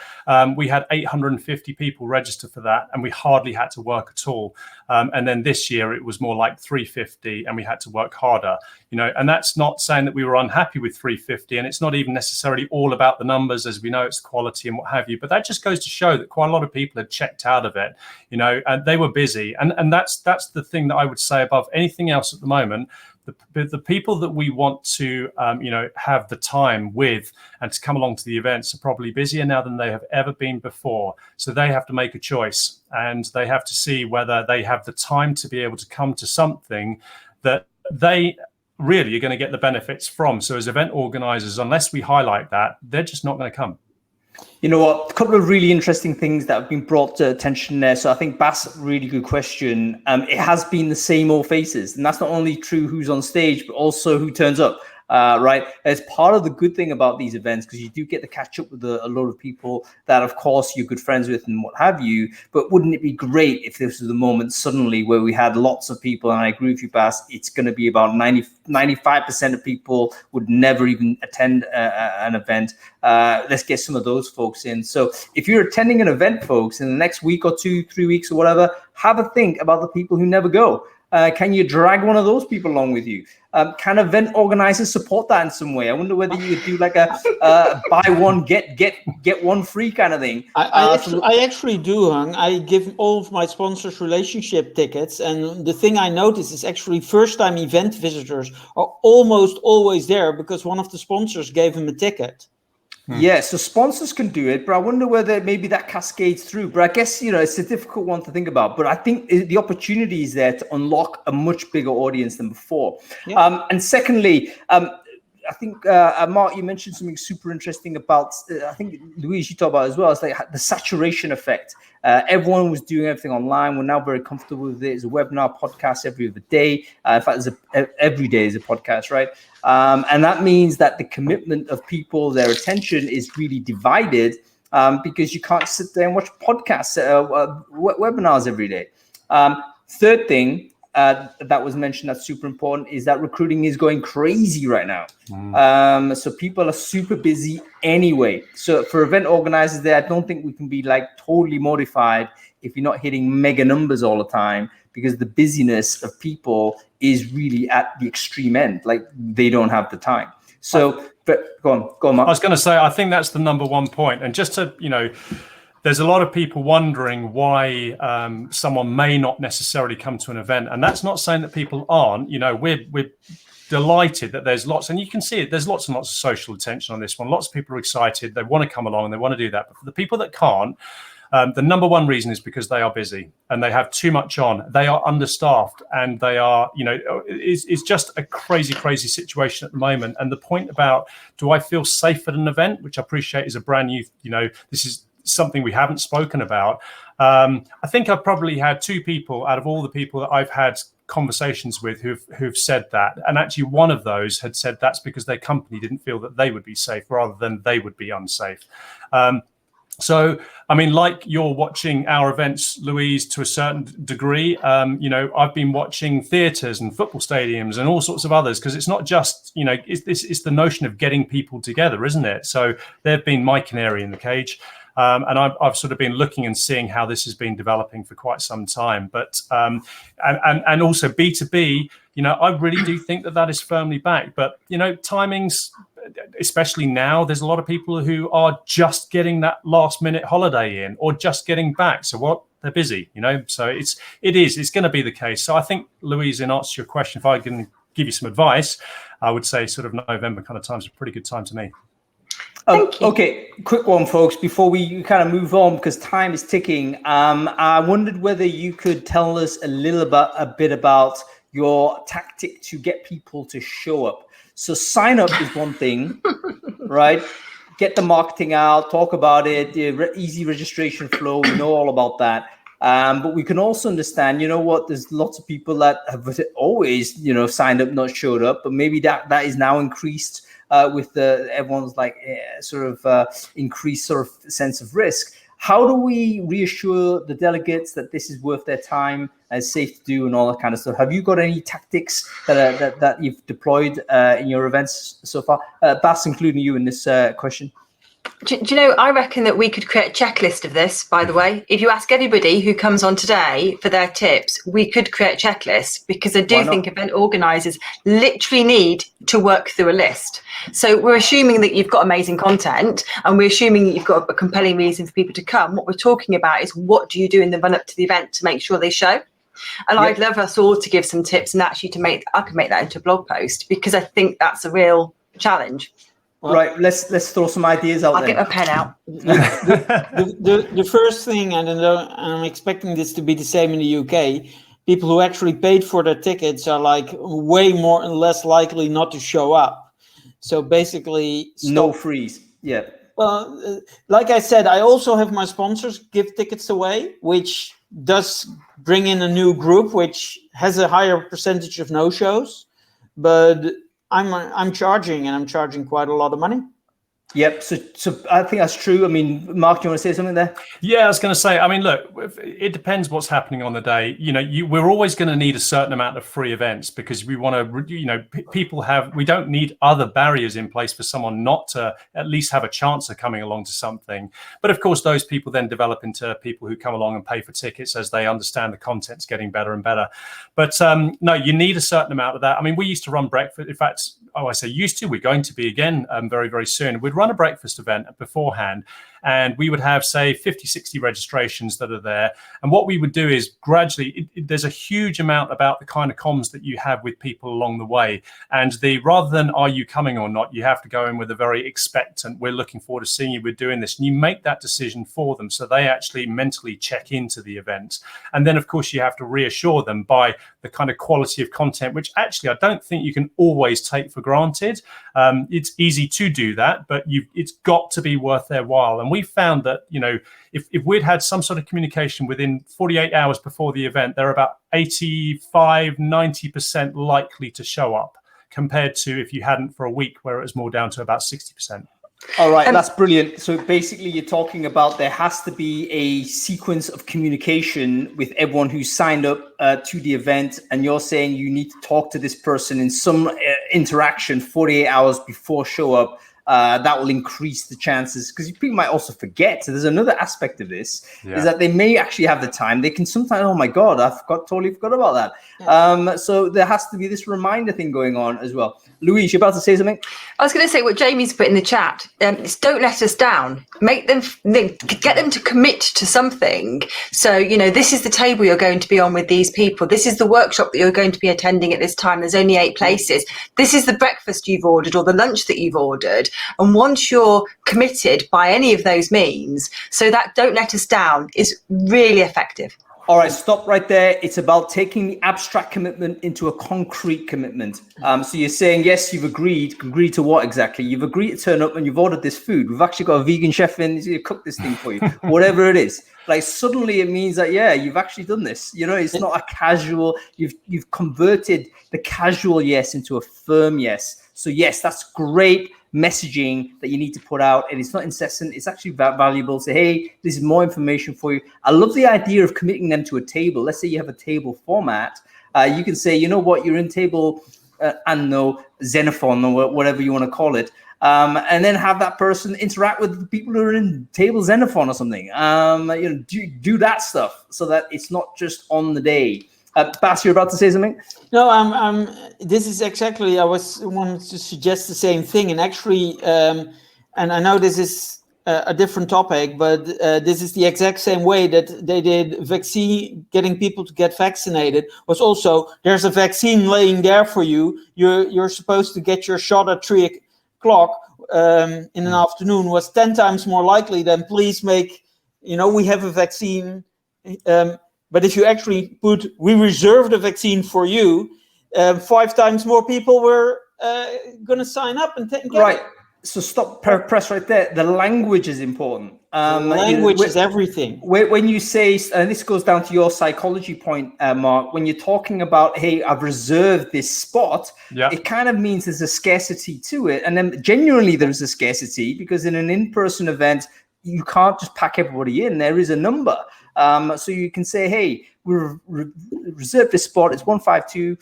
S3: we had 850 people register for that, and we hardly had to work at all. And then this year it was more like 350, and we had to work harder. You know, and that's not saying that we were unhappy with 350, and it's not even necessarily all about the numbers, as we know it's the quality and what have you. But that just goes to show that quite a lot of people had checked out of it, you know, and they were busy. And that's the thing that I would say above anything else at the moment. The people that we want to, have the time with and to come along to the events are probably busier now than they have ever been before. So they have to make a choice, and they have to see whether they have the time to be able to come to something that they really are going to get the benefits from. So as event organizers, unless we highlight that, they're just not going to come.
S1: You know what? A couple of really interesting things that have been brought to attention there. So I think Bass, really good question. It has been the same old faces, and that's not only true who's on stage, but also who turns up. Right, as part of the good thing about these events, because you do get to catch up with a lot of people that, of course, you're good friends with and what have you. But wouldn't it be great if this was the moment suddenly where we had lots of people? And I agree with you, Bass. It's going to be about 95% of people would never even attend an event. Let's get some of those folks in. So if you're attending an event, folks, in the next week or 2, 3 weeks or whatever, have a think about the people who never go. Can you drag one of those people along with you? Can event organizers support that in some way? I wonder whether you could do like a buy one get one free kind of thing.
S2: I actually do, Hung. I give all of my sponsors relationship tickets, and the thing I notice is actually first-time event visitors are almost always there because one of the sponsors gave them a ticket.
S1: Yeah, so sponsors can do it, but I wonder whether maybe that cascades through. But I guess, it's a difficult one to think about. But I think the opportunity is there to unlock a much bigger audience than before. Yeah. And secondly, I think, Mark, you mentioned something super interesting about, I think, Louise, you talked about as well. It's like the saturation effect. Everyone was doing everything online. We're now very comfortable with it. It's a webinar, podcast every other day. In fact, every day is a podcast, right? And that means that the commitment of people, their attention is really divided because you can't sit there and watch podcasts, webinars every day. Third thing, that was mentioned that's super important is that recruiting is going crazy right now. So people are super busy anyway. So for event organizers there, I don't think we can be like totally mortified if you're not hitting mega numbers all the time, because the busyness of people is really at the extreme end. Like they don't have the time. So, but go on, Mark.
S3: I was going to say, I think that's the number one point. And just to, there's a lot of people wondering why someone may not necessarily come to an event. And that's not saying that people aren't. We're delighted that there's lots, and you can see it, there's lots and lots of social attention on this one. Lots of people are excited. They want to come along and they want to do that. But for the people that can't, the number one reason is because they are busy and they have too much on. They are understaffed and they are, it's just a crazy, crazy situation at the moment. And the point about, do I feel safe at an event, which I appreciate is a brand new, this is something we haven't spoken about. I think I've probably had two people out of all the people that I've had conversations with who've said that. And actually one of those had said that's because their company didn't feel that they would be safe rather than they would be unsafe. So, like you're watching our events, Louise, to a certain degree, I've been watching theatres and football stadiums and all sorts of others, because it's not just, it's the notion of getting people together, isn't it? So they've been my canary in the cage. And I've sort of been looking and seeing how this has been developing for quite some time. But and also B2B, I really do think that is firmly back. But, timings, especially now, there's a lot of people who are just getting that last minute holiday in or just getting back. So they're busy, so it's going to be the case. So I think, Louise, in answer to your question, if I can give you some advice, I would say sort of November kind of time is a pretty good time to me.
S1: Okay, quick one, folks, before we kind of move on, because time is ticking. I wondered whether you could tell us a bit about your tactic to get people to show up. So sign up is one thing, right? Get the marketing out, talk about it, easy registration flow. We know all about that. But we can also understand, there's lots of people that have always, signed up, not showed up, but maybe that is now increased with everyone's like increased sort of sense of risk. How do we reassure the delegates that this is worth their time and safe to do and all that kind of stuff? Have you got any tactics that you've deployed in your events so far? Bas, including you in this question.
S4: Do you know, I reckon that we could create a checklist of this, by the way. If you ask everybody who comes on today for their tips, we could create a checklist, because I do think event organisers literally need to work through a list. So we're assuming that you've got amazing content and we're assuming that you've got a compelling reason for people to come. What we're talking about is, what do you do in the run up to the event to make sure they show? And I'd love us all to give some tips, and actually I could make that into a blog post, because I think that's a real challenge.
S1: Well, right, let's throw some ideas out.
S4: I'll get a pen out.
S2: The first thing, and I'm expecting this to be the same in the UK, people who actually paid for their tickets are like way more and less likely not to show up. So basically,
S1: no freeze. Yeah.
S2: Well, like I said, I also have my sponsors give tickets away, which does bring in a new group, which has a higher percentage of no-shows, but I'm charging, and I'm charging quite a lot of money.
S1: Yep. So I think that's true. I mean, Mark, do you want to say something there?
S3: Yeah, I was going to say, I mean, look, it depends what's happening on the day. We're always going to need a certain amount of free events because we want to, we don't need other barriers in place for someone not to at least have a chance of coming along to something. But of course, those people then develop into people who come along and pay for tickets as they understand the content's getting better and better. But no, you need a certain amount of that. I mean, we used to run breakfast. In fact, I say used to, we're going to be again very, very soon. We'd run a breakfast event beforehand, and we would have, say, 50, 60 registrations that are there. And what we would do is gradually, there's a huge amount about the kind of comms that you have with people along the way. And rather than are you coming or not, you have to go in with a very expectant, we're looking forward to seeing you, we're doing this. And you make that decision for them so they actually mentally check into the event. And then, of course, you have to reassure them by the kind of quality of content, which actually I don't think you can always take for granted. It's easy to do that, but it's got to be worth their while. And we found that, if we'd had some sort of communication within 48 hours before the event, they're about 85, 90% likely to show up compared to if you hadn't for a week, where it was more down to about 60%.
S1: All right, that's brilliant. So basically you're talking about there has to be a sequence of communication with everyone who's signed up to the event. And you're saying you need to talk to this person in some interaction 48 hours before show up. That will increase the chances, because people might also forget. So there's another aspect of this, is that they may actually have the time. They can sometimes, oh my God, totally forgot about that. Yeah. So there has to be this reminder thing going on as well. Louise, you're about to say something?
S4: I was going to say what Jamie's put in the chat. Is don't let us down. Make them, get them to commit to something. So, this is the table you're going to be on with these people. This is the workshop that you're going to be attending at this time. There's only 8 places. This is the breakfast you've ordered or the lunch that you've ordered. And once you're committed by any of those means, so that don't let us down is really effective.
S1: All right, stop right there. It's about taking the abstract commitment into a concrete commitment. So you're saying, yes, you've agreed to what exactly? You've agreed to turn up and you've ordered this food. We've actually got a vegan chef in to cook this thing for you, whatever it is. Like suddenly it means that, yeah, you've actually done this. It's not a casual, you've converted the casual yes into a firm yes. So yes, that's great messaging that you need to put out, and it's not incessant. It's actually valuable. Say, hey, this is more information for you. I love the idea of committing them to a table. Let's say you have a table format. You can say, you know what, you're in table Xenophon or whatever you want to call it, and then have that person interact with the people who are in table Xenophon or something. Do that stuff so that it's not just on the day. Bas, you're about to say something?
S2: No, this is exactly, I wanted to suggest the same thing. And actually, and I know this is a different topic, but this is the exact same way that they did vaccine, getting people to get vaccinated, was also, there's a vaccine laying there for you. You're supposed to get your shot at 3 o'clock in an afternoon, was 10 times more likely than please make, we have a vaccine. But if you actually put, we reserve the vaccine for you, 5 times more people were going to sign up and get
S1: right.
S2: it.
S1: So stop, press right there. The language is important.
S2: Language is everything.
S1: When you say, and this goes down to your psychology point, Mark, when you're talking about, hey, I've reserved this spot, it kind of means there's a scarcity to it. And then genuinely there's a scarcity, because in an in-person event, you can't just pack everybody in. There is a number. So you can say, hey, we've reserved this spot. It's 152.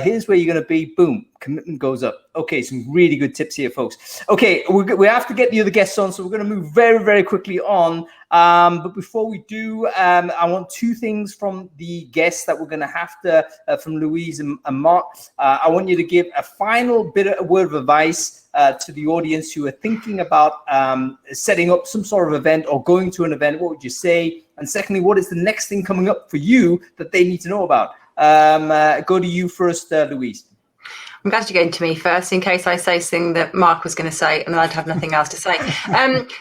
S1: Here's where you're going to be. Boom. Commitment goes up. Okay, some really good tips here, folks. Okay, we have to get the other guests on, so we're going to move very, very quickly on. But before we do, I want 2 things from the guests that we're going to have to, from Louise and Mark. I want you to give a final a word of advice to the audience who are thinking about setting up some sort of event or going to an event. What would you say? And secondly, what is the next thing coming up for you that they need to know about? Go to you first, Louise.
S4: I'm glad you're going to me first, in case I say something that Mark was going to say and then I'd have nothing else to say.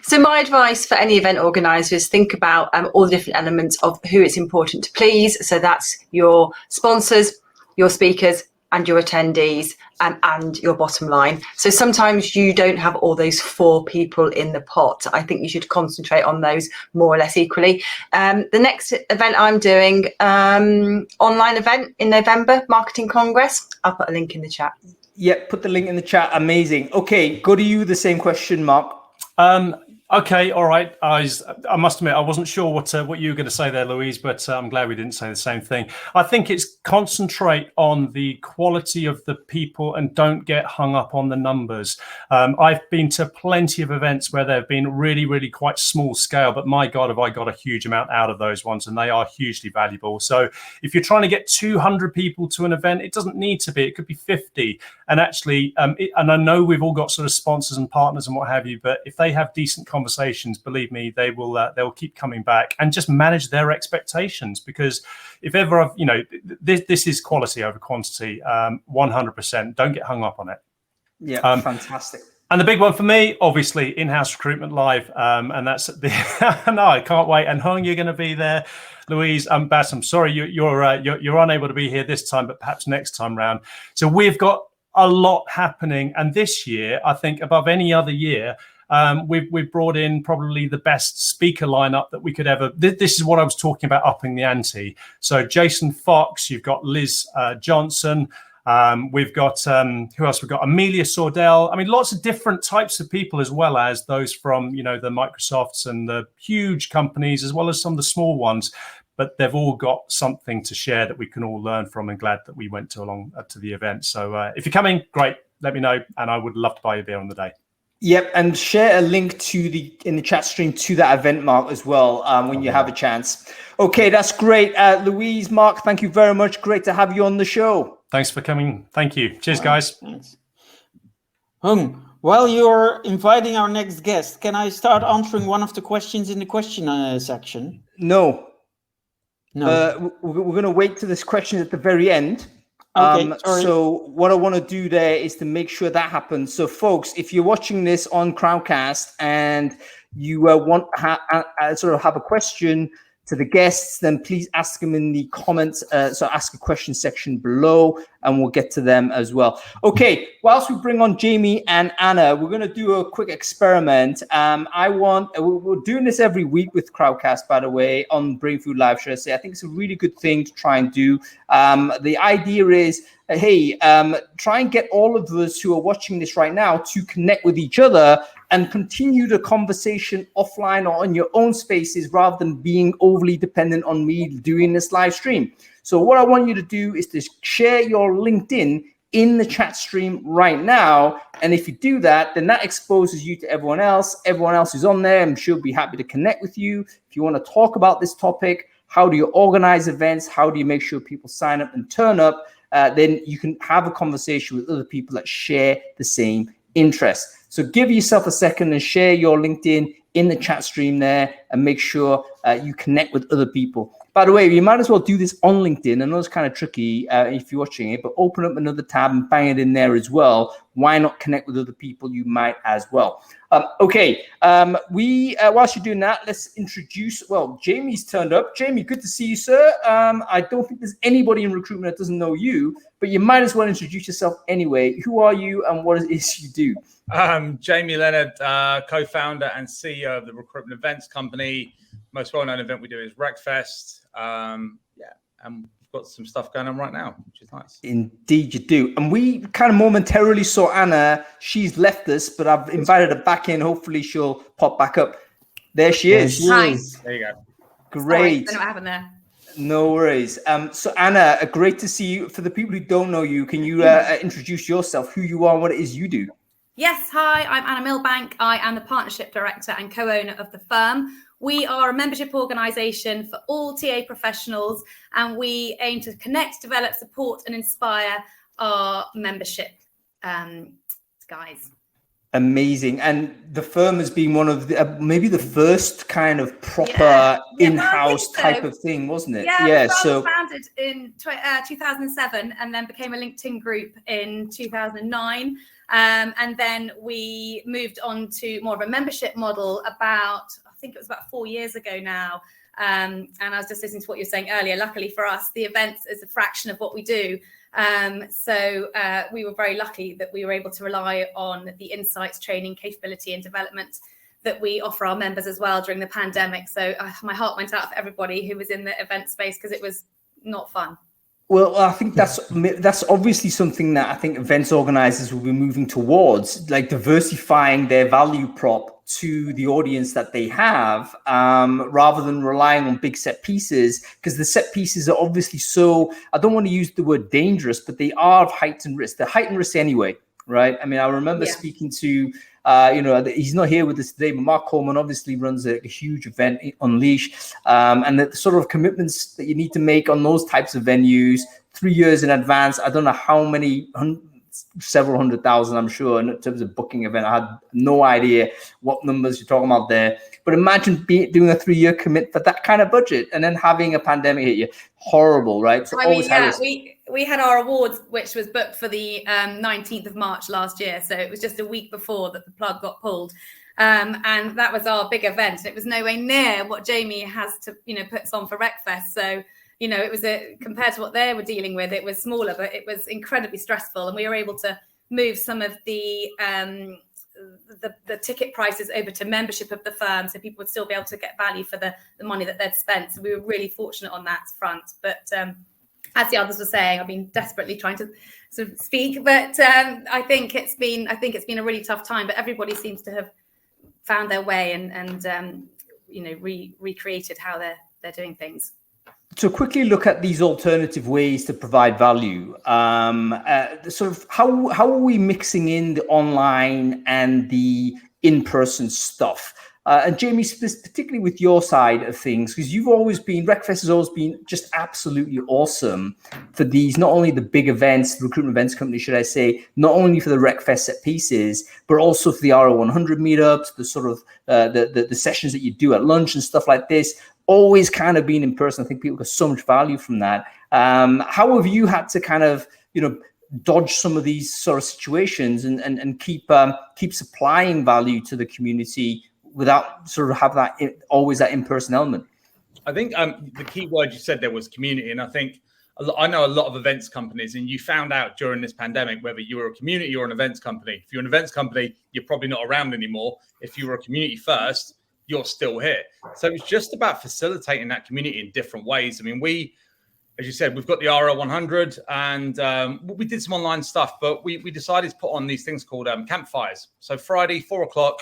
S4: So my advice for any event organizer is think about all the different elements of who it's important to please. So that's your sponsors, your speakers, and your attendees, and your bottom line. So sometimes you don't have all those 4 people in the pot. I think you should concentrate on those more or less equally. The next event I'm doing, online event in November, Marketing Congress. I'll put a link in the chat.
S1: Yeah, put the link in the chat. Amazing. Okay, go to you. The same question, Mark.
S3: Okay, all right. I must admit, I wasn't sure what you were going to say there, Louise, but I'm glad we didn't say the same thing. I think it's concentrate on the quality of the people and don't get hung up on the numbers. I've been to plenty of events where they've been really, really quite small scale, but my God, have I got a huge amount out of those ones, and they are hugely valuable. So if you're trying to get 200 people to an event, it doesn't need to be. It could be 50. And actually, and I know we've all got sort of sponsors and partners and what have you, but if they have decent conversations, believe me, they'll keep coming back, and just manage their expectations, because if ever I've, this is quality over quantity, 100%. Don't get hung up on it.
S1: Yeah, fantastic.
S3: And the big one for me, obviously, in-house Recruitment Live, and that's no, I can't wait. And Hung, you're going to be there. Louise, Bas, I'm sorry you're unable to be here this time, but perhaps next time round. So we've got a lot happening, and this year, I think above any other year, we've brought in probably the best speaker lineup that we could ever. This is what I was talking about, upping the ante. So Jason Fox, you've got Liz Johnson, we've got who else? We've got Amelia Sordell. I mean, lots of different types of people, as well as those from the Microsofts and the huge companies, as well as some of the small ones. But they've all got something to share that we can all learn from, and glad that we went to the event. So if you're coming, great, let me know, and I would love to buy you a beer on the day.
S1: Yep, and share a link in the chat stream to that event, Mark, as well, when you have a chance. Okay, that's great. Louise, Mark, thank you very much. Great to have you on the show.
S3: Thanks for coming. Thank you. Cheers, guys.
S2: Thanks. While you're inviting our next guest, can I start answering one of the questions in the question section?
S1: No.
S2: No.
S1: We're going to wait to this question at the very end.
S2: Okay,
S1: so what I want to do there is to make sure that happens. So folks, if you're watching this on Crowdcast and you want to sort of have a question to the guests, then please ask them in the comments. So ask a question section below, and we'll get to them as well. Okay, whilst we bring on Jamie and Anna, we're going to do a quick experiment. We're doing this every week with Crowdcast, by the way, on Brainfood Live, should I say. I think it's a really good thing to try and do. The idea is, try and get all of us who are watching this right now to connect with each other and continue the conversation offline or on your own spaces, rather than being overly dependent on me doing this live stream. So what I want you to do is to share your LinkedIn in the chat stream right now. And if you do that, then that exposes you to everyone else. Everyone else who's on there, I'm sure, will be happy to connect with you. If you want to talk about this topic, how do you organize events? How do you make sure people sign up and turn up? Then you can have a conversation with other people that share the same interest. So give yourself a second and share your LinkedIn in the chat stream there, and make sure you connect with other people. By the way, you might as well do this on LinkedIn. I know it's kind of tricky if you're watching it, but open up another tab and bang it in there as well. Why not connect with other people? You might as well. Whilst you're doing that, let's introduce, Jamie's turned up. Jamie, good to see you, sir. I don't think there's anybody in recruitment that doesn't know you, but you might as well introduce yourself anyway. Who are you and what it is you do?
S5: Jamie Leonard, co-founder and CEO of the Recruitment Events Company. Most well-known event we do is Wreckfest. And we've got some stuff going on right now, which is nice.
S1: Indeed you do. And we kind of momentarily saw Anna. She's left us, but I've invited her back in. Hopefully she'll pop back up. There she is.
S6: Hi.
S5: There you go.
S1: Great.
S6: Sorry, I don't know what happened there.
S1: No worries. So Anna, great to see you. For the people who don't know you, can you introduce yourself, who you are, and what it is you do?
S6: Yes, hi, I'm Anna Milbank. I am the Partnership Director and co-owner of the firm. We are a membership organisation for all TA professionals, and we aim to connect, develop, support and inspire our membership guys.
S1: Amazing. And the firm has been one of the, maybe the first kind of proper in-house type of thing, wasn't it?
S6: Yeah, so founded in 2007 and then became a LinkedIn group in 2009. And then we moved on to more of a membership model I think it was about 4 years ago now. And I was just listening to what you were saying earlier. Luckily for us, the events is a fraction of what we do. So we were very lucky that we were able to rely on the insights, training, capability and development that we offer our members as well during the pandemic. So my heart went out for everybody who was in the event space, because it was not fun.
S1: Well, I think that's obviously something that I think events organizers will be moving towards, like diversifying their value prop to the audience that they have, rather than relying on big set pieces, because the set pieces are obviously so, I don't want to use the word dangerous, but they are of heightened risk. They're heightened risk anyway, right? I mean, I remember speaking to, he's not here with us today, but Mark Coleman obviously runs a huge event, Unleash, and the sort of commitments that you need to make on those types of venues 3 years in advance. I don't know how many, several 100,000, I'm sure, in terms of booking event. I had no idea what numbers you're talking about there. But imagine doing a 3-year commit for that kind of budget and then having a pandemic hit you. Horrible, right? So
S6: we had our awards, which was booked for the 19th of March last year. So it was just a week before that the plug got pulled. And that was our big event. It was nowhere near what Jamie has to, puts on for Recfest. So, it was compared to what they were dealing with, it was smaller, but it was incredibly stressful. And we were able to move some of the ticket prices over to membership of the firm, so people would still be able to get value for the money that they'd spent. So we were really fortunate on that front. But as the others were saying, I've been desperately trying to sort of speak, but I think it's been a really tough time. But everybody seems to have found their way and recreated how they're doing things.
S1: To quickly look at these alternative ways to provide value, sort of how are we mixing in the online and the in-person stuff? And Jamie, particularly with your side of things, because Recfest has always been just absolutely awesome for these, not only the big events, the Recruitment Events Company, should I say, not only for the Recfest set pieces, but also for the RO100 meetups, the sort of the sessions that you do at lunch and stuff like this. Always kind of been in person. I think people got so much value from that. How have you had to kind of, dodge some of these sort of situations and keep supplying value to the community without sort of have always that in-person element?
S5: I think the key word you said there was community. And I think I know a lot of events companies, and you found out during this pandemic whether you were a community or an events company. If you're an events company, you're probably not around anymore. If you were a community first, you're still here. So it's just about facilitating that community in different ways. I mean, as you said, we've got the RO100 and we did some online stuff, but we decided to put on these things called campfires. So Friday, 4:00,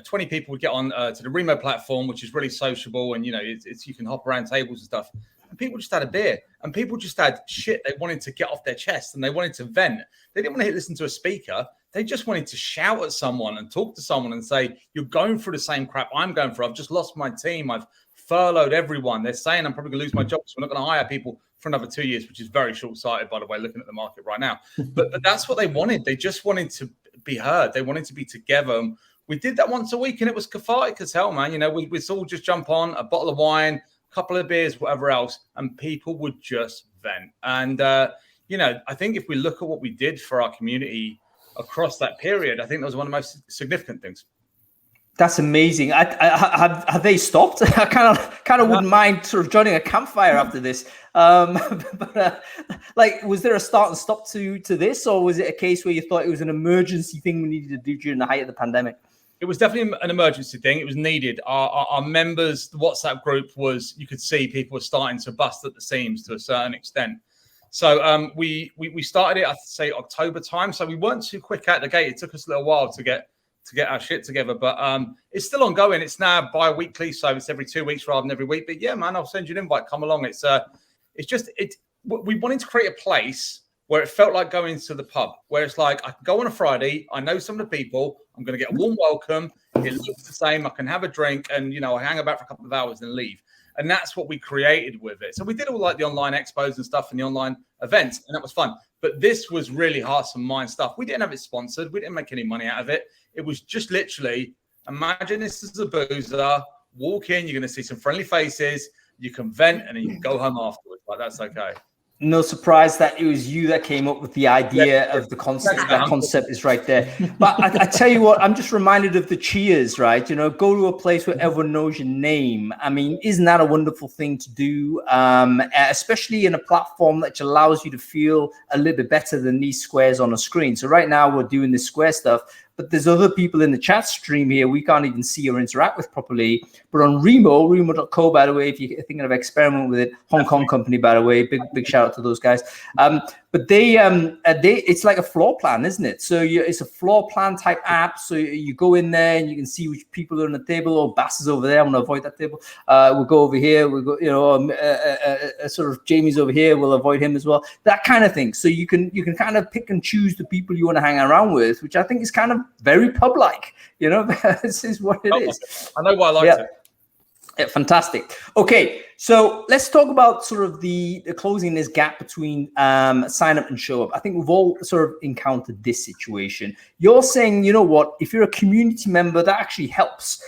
S5: 20 people would get on to the Remo platform, which is really sociable. And, it's you can hop around tables and stuff. And people just had a beer, and people just had shit they wanted to get off their chest, and they wanted to vent. They didn't want to listen to a speaker. They just wanted to shout at someone and talk to someone and say, you're going through the same crap I'm going through. I've just lost my team. I've furloughed everyone. They're saying I'm probably going to lose my job, so we're not going to hire people for another 2 years, which is very short-sighted, by the way, looking at the market right now. But that's what they wanted. They just wanted to be heard. They wanted to be together. And we did that once a week, and it was cathartic as hell, man. We'd all just jump on, a bottle of wine, a couple of beers, whatever else, and people would just vent. And, I think if we look at what we did for our community across that period, I think that was one of the most significant things.
S1: That's amazing. Have they stopped? I kind of wouldn't mind sort of joining a campfire after this. But was there a start and stop to this, or was it a case where you thought it was an emergency thing we needed to do during the height of the pandemic?
S5: It was definitely an emergency thing. It was needed. Our members, the WhatsApp group you could see people were starting to bust at the seams to a certain extent. So we started it, I'd say October time. So we weren't too quick out the gate. It took us a little while to get our shit together, but it's still ongoing. It's now bi-weekly, so it's every 2 weeks rather than every week. But yeah, man, I'll send you an invite. Come along. We wanted to create a place where it felt like going to the pub, where it's like I can go on a Friday. I know some of the people. I'm going to get a warm welcome. It looks the same. I can have a drink and I hang about for a couple of hours and leave. And that's what we created with it. So we did all like the online expos and stuff and the online events, and that was fun. But this was really hearts and mind stuff. We didn't have it sponsored. We didn't make any money out of it. It was just literally, imagine this is a boozer, walk in, you're going to see some friendly faces, you can vent, and then you can go home afterwards. Like, that's okay.
S1: No surprise that it was you that came up with the idea of the concept. That concept is right there. But I tell you what, I'm just reminded of the cheers, right? Go to a place where everyone knows your name. I mean, isn't that a wonderful thing to do? Especially in a platform that allows you to feel a little bit better than these squares on a screen. So right now we're doing this square stuff, but there's other people in the chat stream here we can't even see or interact with properly. But on Remo.co, by the way, if you're thinking of experimenting with it, Hong Kong company, by the way, big shout out to those guys. But they it's like a floor plan, isn't it? So it's a floor plan type app. So you go in there and you can see which people are on the table. Oh, Bass is over there. I'm gonna avoid that table. We'll go over here. We'll go, sort of Jamie's over here. We'll avoid him as well. That kind of thing. So you can kind of pick and choose the people you want to hang around with, which I think is kind of very pub-like. This is what it is.
S5: I know why I liked it.
S1: Yeah, fantastic. Okay, so let's talk about sort of the closing this gap between sign up and show up. I think we've all sort of encountered this situation. You're saying, you know what, if you're a community member, that actually helps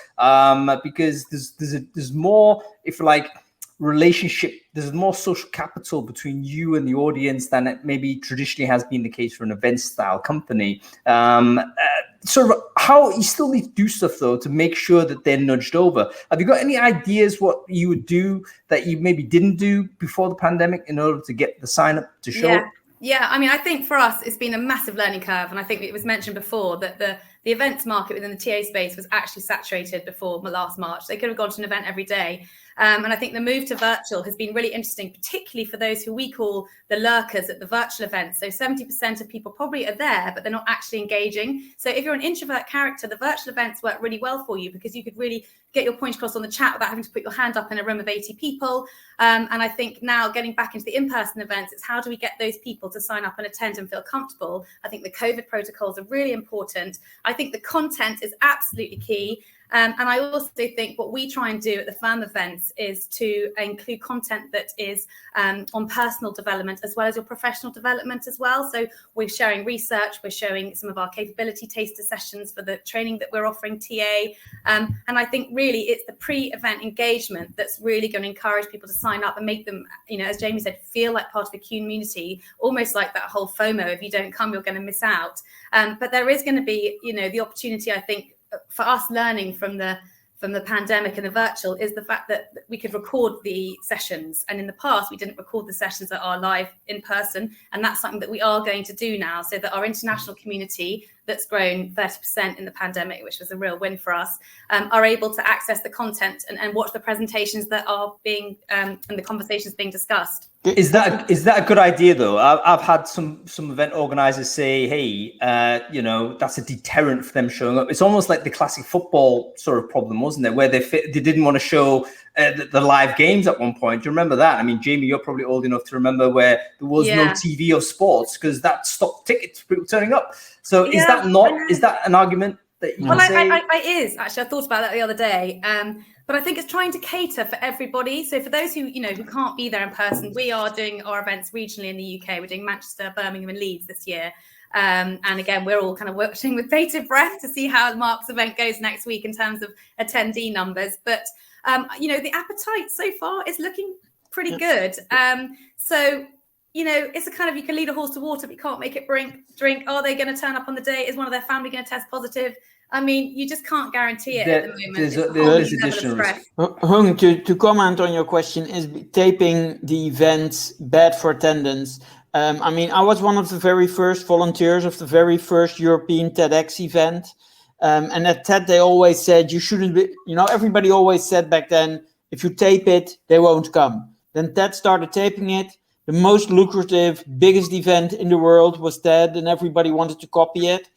S1: because there's more, if you like, relationship, there's more social capital between you and the audience than it maybe traditionally has been the case for an event style company. Sort of how you still need to do stuff though to make sure that they're nudged over. Have you got any ideas what you would do that you maybe didn't do before the pandemic in order to get the sign up to show up?
S6: Yeah, I mean, I think for us, it's been a massive learning curve. And I think it was mentioned before that the events market within the TA space was actually saturated before last March. They could have gone to an event every day. And I think the move to virtual has been really interesting, particularly for those who we call the lurkers at the virtual events. So 70% of people probably are there, but they're not actually engaging. So if you're an introvert character, the virtual events work really well for you because you could really get your point across on the chat without having to put your hand up in a room of 80 people. And I think now getting back into the in-person events, it's how do we get those people to sign up and attend and feel comfortable? I think the COVID protocols are really important. I think the content is absolutely key. And I also think what we try and do at the firm events is to include content that is on personal development as well as your professional development as well. So we're sharing research, we're showing some of our capability taster sessions for the training that we're offering TA. And I think really it's the pre-event engagement that's really going to encourage people to sign up and make them, as Jamie said, feel like part of the community, almost like that whole FOMO, if you don't come, you're going to miss out. But there is going to be, the opportunity, I think, for us learning from the pandemic and the virtual is the fact that we could record the sessions. And in the past, we didn't record the sessions that are live in person. And that's something that we are going to do now so that our international community that's grown 30% in the pandemic, which was a real win for us, are able to access the content and watch the presentations that are being and the conversations being discussed.
S1: Is that a good idea though? I've had some event organizers say, hey, that's a deterrent for them showing up. It's almost like the classic football sort of problem, wasn't it? Where they didn't want to show the live games at one point. Do you remember that? I mean, Jamie, you're probably old enough to remember where there was no TV or sports because that stopped tickets people turning up. So is that an argument that you can say?
S6: It is actually. I thought about that the other day. But I think it's trying to cater for everybody. So for those who can't be there in person, we are doing our events regionally in the UK. We're doing Manchester, Birmingham, and Leeds this year. And again, we're all kind of watching with bated breath to see how Mark's event goes next week in terms of attendee numbers. But the appetite so far is looking pretty good. So it's a kind of, you can lead a horse to water, but you can't make it drink. Are they going to turn up on the day? Is one of their family going to test positive? I mean, you just can't guarantee it at the moment.
S1: There's additional risk.
S2: Hung, to comment on your question, is taping the events bad for attendance? I was one of the very first volunteers of the very first European TEDx event. And at TED, they always said, you shouldn't be, everybody always said back then, if you tape it, they won't come. Then TED started taping it. The most lucrative, biggest event in the world was TED, and everybody wanted to copy it.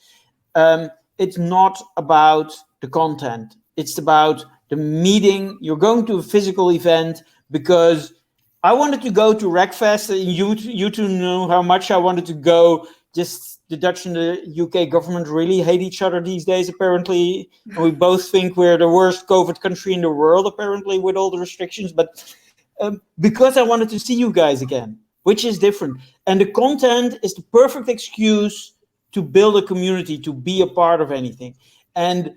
S2: It's not about the content. It's about the meeting. You're going to a physical event because I wanted to go to Recfest, and you two know how much I wanted to go. Just the Dutch and the UK government really hate each other these days, apparently. And we both think we're the worst COVID country in the world, apparently, with all the restrictions. But because I wanted to see you guys again, which is different. And the content is the perfect excuse to build a community, to be a part of anything. And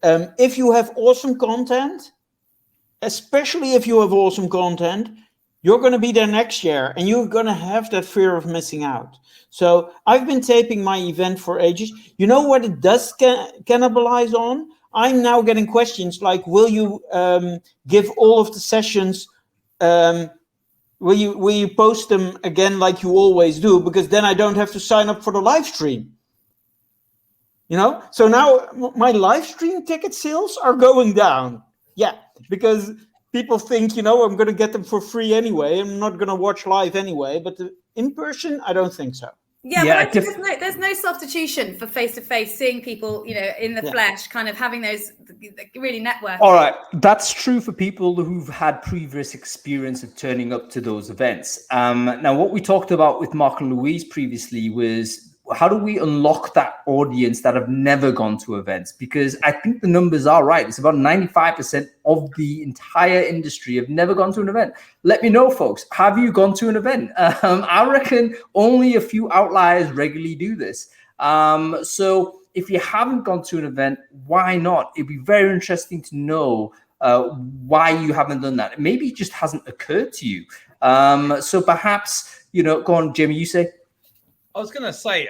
S2: if you have awesome content, especially if you have awesome content, you're going to be there next year and you're going to have that fear of missing out. So I've been taping my event for ages. You know what it does cannibalize on? I'm now getting questions like, will you give all of the sessions, will you post them again like you always do? Because then I don't have to sign up for the live stream. So now my live stream ticket sales are going down. Yeah, because people think, I'm going to get them for free anyway. I'm not going to watch live anyway. But in person, I don't think so.
S6: Yeah, but I think there's no substitution for face-to-face, seeing people, in the flesh, kind of having those really networking.
S1: All right, that's true for people who've had previous experience of turning up to those events. Now, what we talked about with Mark and Louise previously was, how do we unlock that audience that have never gone to events? Because I think the numbers are right. It's about 95% of the entire industry have never gone to an event. Let me know, folks. Have you gone to an event? I reckon only a few outliers regularly do this. So if you haven't gone to an event, why not? It'd be very interesting to know why you haven't done that. Maybe it just hasn't occurred to you. So perhaps, go on, Jamie, you say.
S5: I was going to say,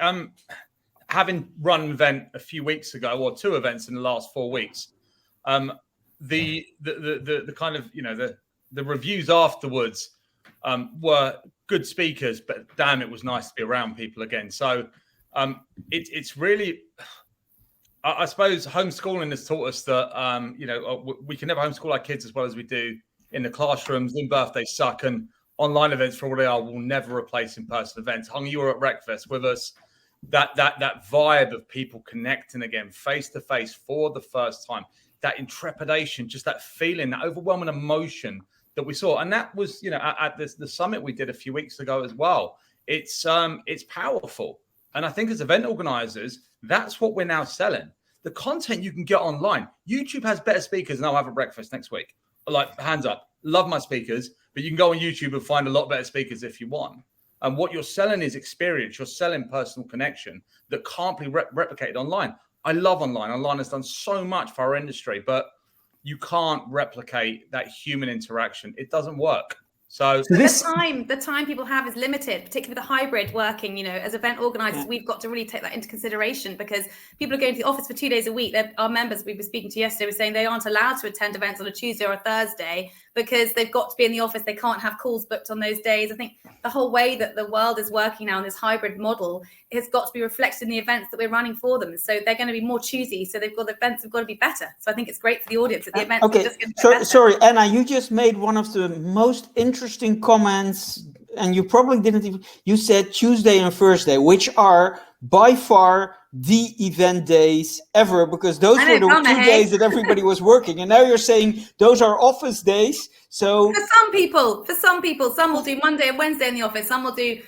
S5: having run an event a few weeks ago, or 2 events in the last 4 weeks, the kind of, the reviews afterwards were good speakers, but damn, it was nice to be around people again. So it's really, I suppose homeschooling has taught us that, we can never homeschool our kids as well as we do in the classrooms. In birthdays suck, and online events, for what they are, will never replace in-person events. Hung, you were at Wreckfest with us. That vibe of people connecting again, face-to-face for the first time, that intrepidation, just that feeling, that overwhelming emotion that we saw. And that was, at the summit we did a few weeks ago as well. It's powerful. And I think as event organizers, that's what we're now selling. The content you can get online. YouTube has better speakers than I'll have at Wreckfest next week. Like, hands up. Love my speakers, but you can go on YouTube and find a lot better speakers if you want. And what you're selling is experience. You're selling personal connection that can't be replicated online. I love online. Online has done so much for our industry, but you can't replicate that human interaction. It doesn't work. So
S6: the time people have is limited, particularly with the hybrid working. As event organizers, we've got to really take that into consideration, because people are going to the office for 2 days a week. Our members we were speaking to yesterday were saying they aren't allowed to attend events on a Tuesday or a Thursday because they've got to be in the office. They can't have calls booked on those days. I think the whole way that the world is working now in this hybrid model has got to be reflected in the events that we're running for them. So they're going to be more choosy. So the events have got to be better. So I think it's great for the audience that the events are just going to be better.
S2: Sorry, Anna, you just made one of the most interesting comments, and you probably didn't even, you said Tuesday and Thursday, which are by far the event days ever, because those were the 2 days that everybody was working, and now you're saying those are office days. So
S6: for some people, some will do Monday and Wednesday in the office, some will do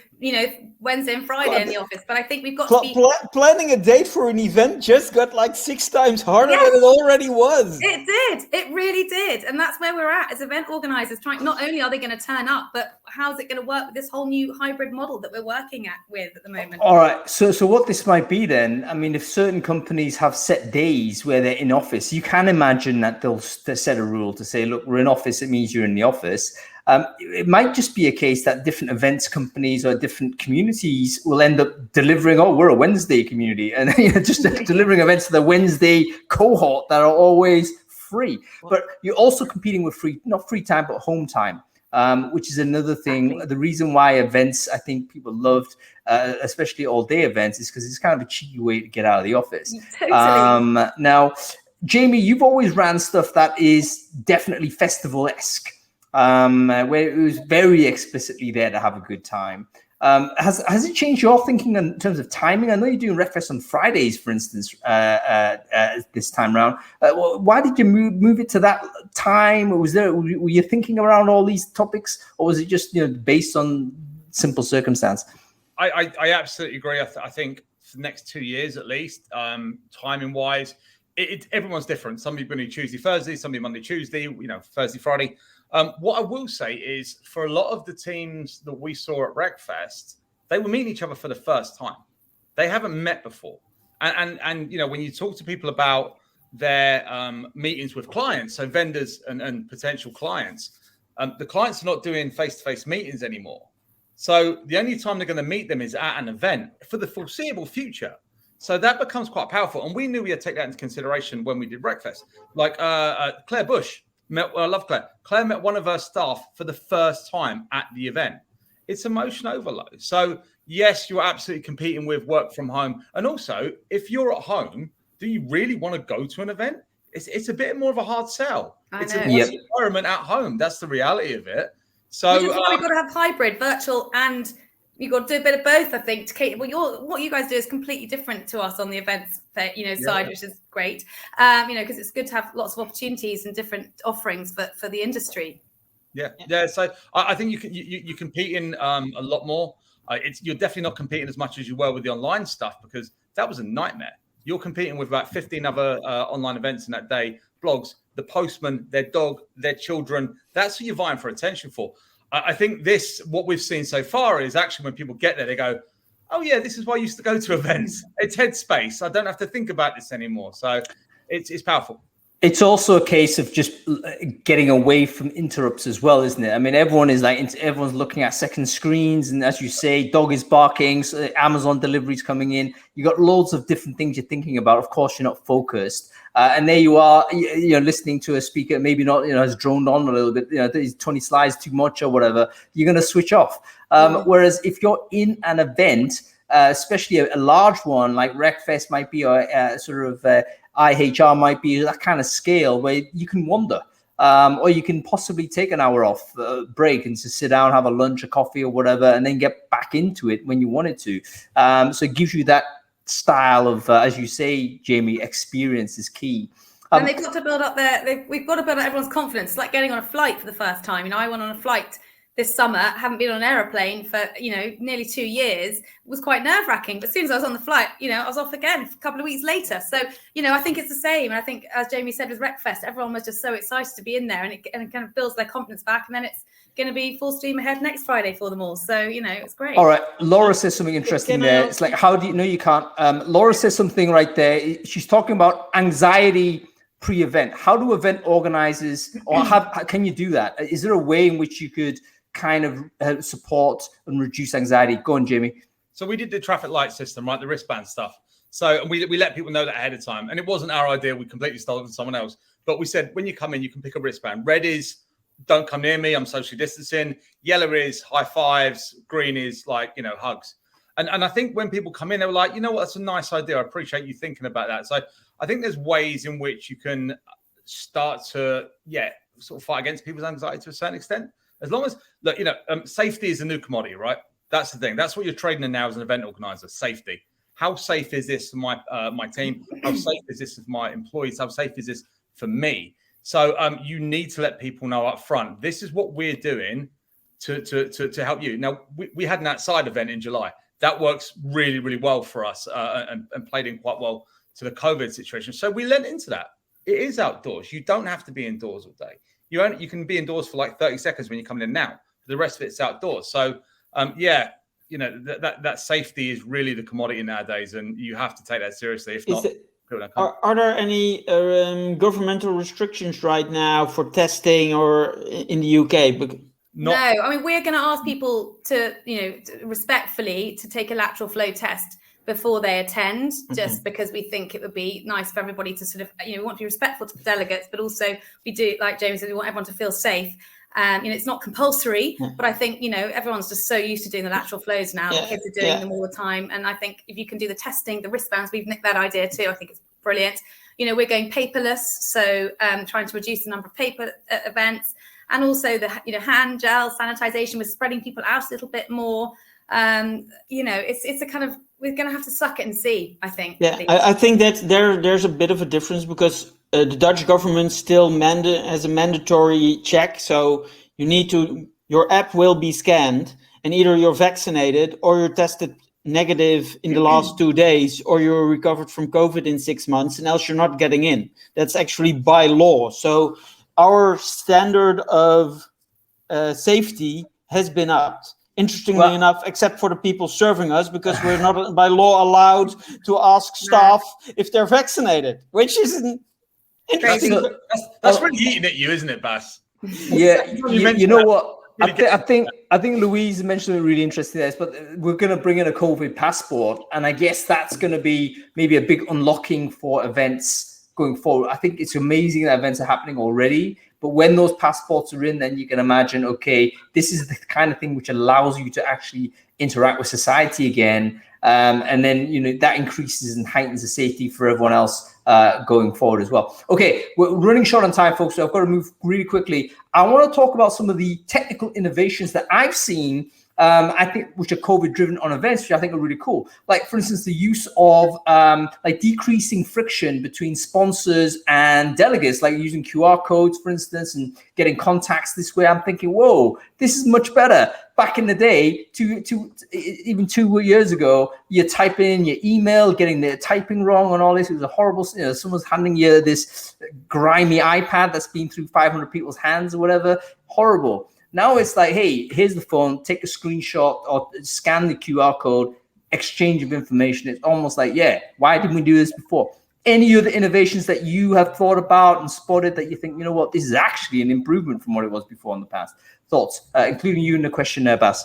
S6: Wednesday and Friday in the office. But I think we've got to be
S2: planning a date for an event just got like 6 times harder than it already was.
S6: It really did. And that's where we're at as event organizers, trying, not only are they going to turn up, but how's it going to work with this whole new hybrid model that we're working with at the moment?
S1: All right. So what this might be then, I mean, if certain companies have set days where they're in office, you can imagine that they'll set a rule to say, look, we're in office, it means you're in the office. It might just be a case that different events companies or different communities will end up delivering, we're a Wednesday community, and just delivering events to the Wednesday cohort that are always free. But you're also competing with not free time, but home time, which is another thing. Exactly. The reason why events, I think people loved, especially all-day events, is because it's kind of a cheeky way to get out of the office. Totally. Now, Jamie, you've always ran stuff that is definitely festival-esque. Where it was very explicitly there to have a good time. Has it changed your thinking in terms of timing? I know you're doing Wreckfest on Fridays, for instance, this time around. Why did you move it to that time? Or were you thinking around all these topics, or was it just based on simple circumstance?
S5: I absolutely agree. I think for the next 2 years at least, timing wise, everyone's different. Some people do Tuesday, Thursday, some people Monday, Tuesday, Thursday, Friday. What I will say is, for a lot of the teams that we saw at Wreckfest, they were meeting each other for the first time. They haven't met before. And when you talk to people about their meetings with clients, so vendors and potential clients, the clients are not doing face-to-face meetings anymore. So the only time they're going to meet them is at an event for the foreseeable future. So that becomes quite powerful. And we knew we had to take that into consideration when we did Wreckfest. Like Claire Bush. I love Claire. Claire met one of her staff for the first time at the event. It's emotion overload. So yes, you're absolutely competing with work from home. And also, if you're at home, do you really want to go to an event? It's a bit more of a hard sell. It's a environment at home. That's the reality of it. So
S6: which is why we've got to have hybrid, virtual, and you've got to do a bit of both, I think. What you guys do is completely different to us on the events, side, which is great. Because it's good to have lots of opportunities and different offerings for the industry.
S5: Yeah. So I think you compete in a lot more. You're definitely not competing as much as you were with the online stuff, because that was a nightmare. You're competing with about 15 other online events in that day, blogs, the postman, their dog, their children. That's what you're vying for attention for. I think what we've seen so far is actually when people get there, they go, oh yeah, this is why I used to go to events. It's headspace. I don't have to think about this anymore. So it's powerful.
S1: It's also a case of just getting away from interrupts as well, isn't it? I mean, everyone's looking at second screens, and as you say, dog is barking, so Amazon deliveries coming in. You got loads of different things you're thinking about. Of course, you're not focused, and there you are, listening to a speaker, maybe not, has droned on a little bit. These 20 slides too much or whatever. You're going to switch off. Whereas if you're in an event, especially a large one like Recfest might be, or IHR might be, that kind of scale where you can wander, or you can possibly take an hour off break and just sit down, have a lunch, a coffee or whatever, and then get back into it when you wanted to. So it gives you that style of, as you say, Jamie, experience is key.
S6: And they've got to build up we've got to build up everyone's confidence. It's like getting on a flight for the first time. I went on a flight this summer, haven't been on an aeroplane for, nearly 2 years. It was quite nerve-wracking. But as soon as I was on the flight, I was off again a couple of weeks later. So, I think it's the same. And I think, as Jamie said with Recfest, everyone was just so excited to be in there, and it kind of builds their confidence back. And then it's going to be full steam ahead next Friday for them all. So, it's great.
S1: All right. Laura says something interesting there. It's like, how do you know you can't? Laura says something right there. She's talking about anxiety pre-event. How do event organizers, or how can you do that? Is there a way in which you could kind of help support and reduce anxiety? Go on, Jamie.
S5: So we did the traffic light system, right? The wristband stuff. So we let people know that ahead of time. And it wasn't our idea. We completely stole it from someone else. But we said, when you come in, you can pick a wristband. Red is, don't come near me, I'm socially distancing. Yellow is high fives. Green is hugs. And I think when people come in, they were like, you know what, that's a nice idea. I appreciate you thinking about that. So I think there's ways in which you can start to, sort of fight against people's anxiety to a certain extent. As long as, safety is a new commodity, right? That's the thing. That's what you're trading in now as an event organizer, safety. How safe is this for my team? How safe is this for my employees? How safe is this for me? So you need to let people know up front, this is what we're doing to help you. Now, we had an outside event in July. That works really, really well for us and played in quite well to the COVID situation. So we lent into that. It is outdoors. You don't have to be indoors all day. You can be indoors for like 30 seconds when you're coming in now. The rest of it's outdoors. So, that safety is really the commodity nowadays, and you have to take that seriously. If not,
S2: are there any governmental restrictions right now for testing or in the UK?
S6: No, I mean, we're going to ask people to, respectfully to take a lateral flow test before they attend, just because we think it would be nice for everybody to sort of, we want to be respectful to the delegates, but also we do, like James said, we want everyone to feel safe. It's not compulsory, but I think, everyone's just so used to doing the lateral flows now. The kids are doing them all the time. And I think if you can do the testing, the wristbands, we've nicked that idea too. I think it's brilliant. We're going paperless. So trying to reduce the number of paper events, and also the, hand gel sanitization, we're spreading people out a little bit more. It's a kind of, we're going to have to suck it and see, I think.
S2: Yeah, I think that there's a bit of a difference, because the Dutch government still has a mandatory check. So your app will be scanned, and either you're vaccinated or you're tested negative in the last 2 days, or you're recovered from COVID in 6 months, and else you're not getting in. That's actually by law. So our standard of safety has been upped. Interestingly enough, except for the people serving us, because we're not by law allowed to ask staff if they're vaccinated, which is interesting.
S5: That's really eating at you, isn't it, Bas?
S1: Yeah, you know what? I think Louise mentioned something really interesting there, but we're going to bring in a COVID passport, and I guess that's going to be maybe a big unlocking for events going forward. I think it's amazing that events are happening already. But when those passports are in, then you can imagine, okay, this is the kind of thing which allows you to actually interact with society again. And then, you know, that increases and heightens the safety for everyone else going forward as well. Okay, we're running short on time, folks, so I've got to move really quickly. I want to talk about some of the technical innovations that I've seen, I think, which are COVID-driven on events, which I think are really cool. Like, for instance, the use of like decreasing friction between sponsors and delegates, like using QR codes, for instance, and getting contacts this way. I'm thinking, whoa, this is much better. Back in the day, even 2 years ago, you type in your email, getting the typing wrong and all this. It was a horrible, you know, someone's handing you this grimy iPad that's been through 500 people's hands or whatever. Horrible. Now it's like, hey, here's the phone, take a screenshot or scan the QR code, exchange of information. It's almost like, yeah, why didn't we do this before? Any other innovations that you have thought about and spotted that you think, you know what, this is actually an improvement from what it was before in the past? Thoughts, including you in the question there, Bas?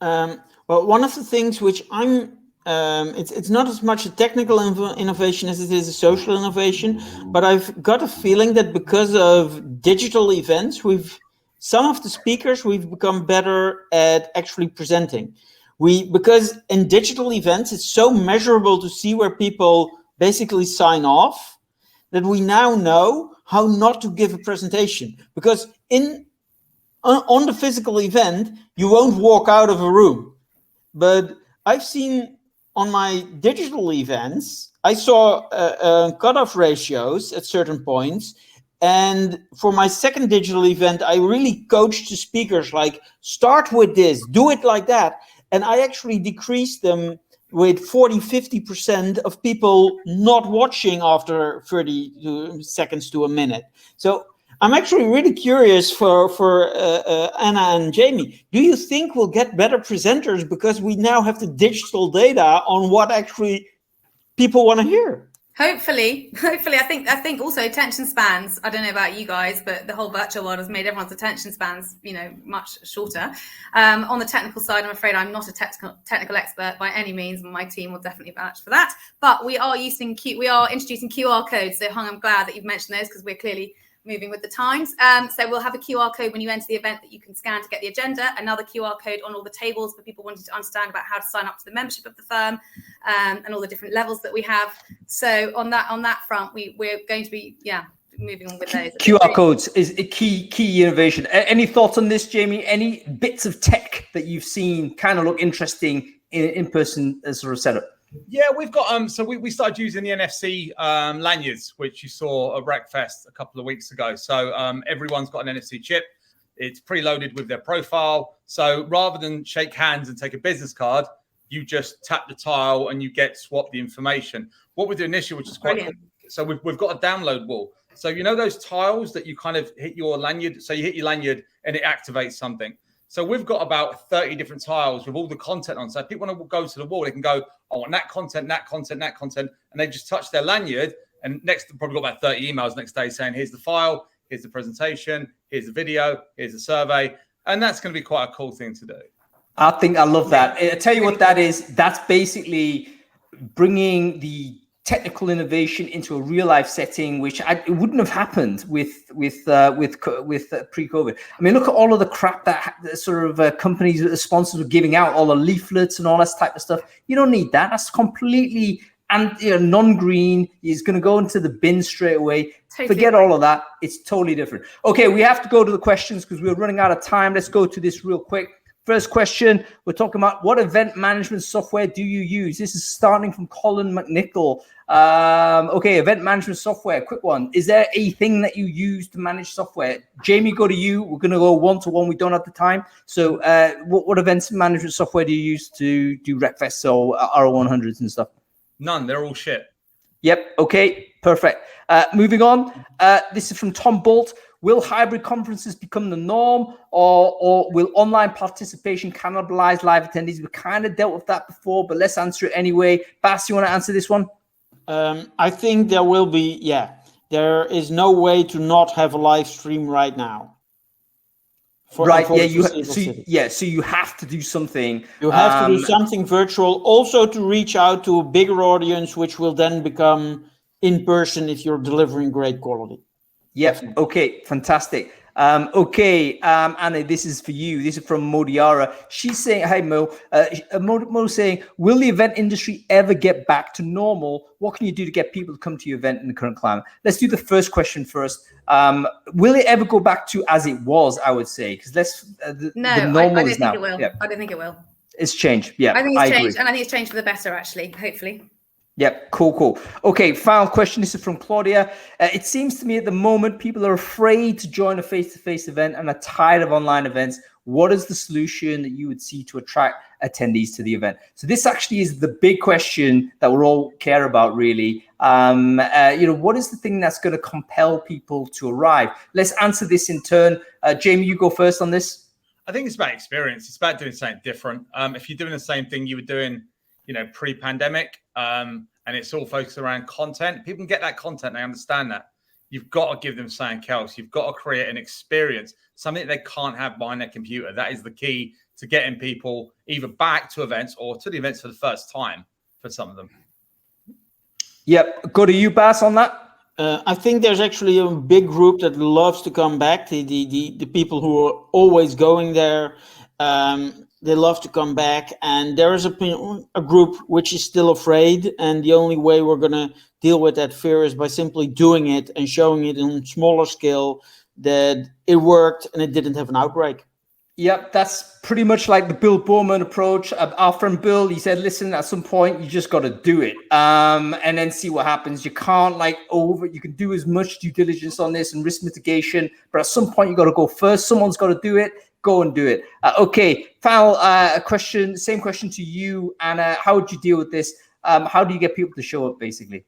S2: Well, one of the things which it's not as much a technical innovation as it is a social innovation, but I've got a feeling that because of digital events, some of the speakers, we've become better at actually presenting. Because in digital events, it's so measurable to see where people basically sign off that we now know how not to give a presentation. Because on the physical event, you won't walk out of a room. But I've seen on my digital events, I saw cutoff ratios at certain points. And for my second digital event, I really coached the speakers, like, start with this, do it like that. And I actually decreased them with 40-50% of people not watching after 30 seconds to a minute. So I'm actually really curious for Anna and Jamie. Do you think we'll get better presenters because we now have the digital data on what actually people want to hear?
S6: Hopefully, I think also attention spans. I don't know about you guys, but the whole virtual world has made everyone's attention spans, you know, much shorter. On the technical side, I'm afraid I'm not a technical expert by any means, and my team will definitely vouch for that. But we are introducing QR codes. So I'm glad that you've mentioned those because we're clearly moving with the times. So we'll have a QR code when you enter the event that you can scan to get the agenda, another QR code on all the tables for people wanting to understand about how to sign up to the membership of the firm, and all the different levels that we have. So on that front, we're going to be, moving on with those.
S1: QR codes is a key innovation. Any thoughts on this, Jamie? Any bits of tech that you've seen kind of look interesting in person as sort of setup?
S5: Yeah, we've got so we started using the NFC lanyards, which you saw at Wreckfest a couple of weeks ago. So everyone's got an NFC chip. It's preloaded with their profile. So rather than shake hands and take a business card, you just tap the tile and you get swap the information. What we're doing this year, which is quite cool. So we've got a download wall. So you know those tiles that you kind of hit your lanyard. So you hit your lanyard and it activates something. So we've got about 30 different tiles with all the content on. So if people want to go to the wall, they can go, I want that content, and they just touch their lanyard. And probably got about 30 emails next day saying, here's the file, here's the presentation, here's the video, here's the survey. And that's going to be quite a cool thing to do. I love that. I tell you what that is. That's basically bringing the technical innovation into a real life setting, which it wouldn't have happened with pre-COVID. I mean, look at all of the crap that sort of companies, sponsors were giving out, all the leaflets and all that type of stuff. You don't need that. That's completely non-green. It's going to go into the bin straight away. Totally. Forget all of that. It's totally different. Okay, we have to go to the questions because we're running out of time. Let's go to this real quick. First question, we're talking about what event management software do you use? This is starting from Colin McNichol. Okay, event management software, quick one. Is there a thing that you use to manage software? Jamie, go to you. We're going to go one-to-one. We don't have the time. So what event management software do you use to do Wreckfest or RO100s and stuff? None. They're all shit. Yep. Okay, perfect. Moving on. This is from Tom Bolt. Will hybrid conferences become the norm, or will online participation cannibalize live attendees? We kind of dealt with that before, but let's answer it anyway. Bas, you want to answer this one?
S2: I think there will be, there is no way to not have a live stream right now.
S1: So you have to do something.
S2: You have to do something virtual, also to reach out to a bigger audience, which will then become in person if you're delivering great quality.
S1: Yep. Okay. Fantastic. Anna, this is for you. This is from Modiara. She's saying, "Hi Mo." Mo's saying, "Will the event industry ever get back to normal? What can you do to get people to come to your event in the current climate?" Let's do the first question first. Will it ever go back to as it was? I would say, because the normal
S6: I don't
S1: is now.
S6: think it will.
S1: Yeah.
S6: I don't think it will.
S1: It's changed. Yeah,
S6: I think it's changed,
S1: agree.
S6: and I think it's changed for the better, actually. Hopefully.
S1: Yep, cool. Okay, final question. This is from Claudia. It seems to me at the moment people are afraid to join a face-to-face event and are tired of online events. What is the solution that you would see to attract attendees to the event? So this actually is the big question that we all care about, really. What is the thing that's going to compel people to arrive? Let's answer this in turn. Jamie, you go first on this.
S5: I think it's about experience. It's about doing something different. If you're doing the same thing you were doing, pre-pandemic, and it's all focused around content, people can get that content. They understand that. You've got to give them something else. You've got to create an experience, something they can't have behind their computer. That is the key to getting people either back to events or to the events for the first time for some of them.
S1: Yep. Go to you, Bas, on that.
S2: I think there's actually a big group that loves to come back. The people who are always going there, they love to come back. And there is a group which is still afraid. And the only way we're going to deal with that fear is by simply doing it and showing it on smaller scale that it worked and it didn't have an outbreak.
S1: Yep, that's pretty much like the Bill Boorman approach. Our friend Bill, he said, listen, at some point, you just got to do it and then see what happens. You can't you can do as much due diligence on this and risk mitigation, but at some point, you got to go first. Someone's got to do it. Go and do it. Okay, final question, same question to you, Anna. How would you deal with this? How do you get people to show up, basically?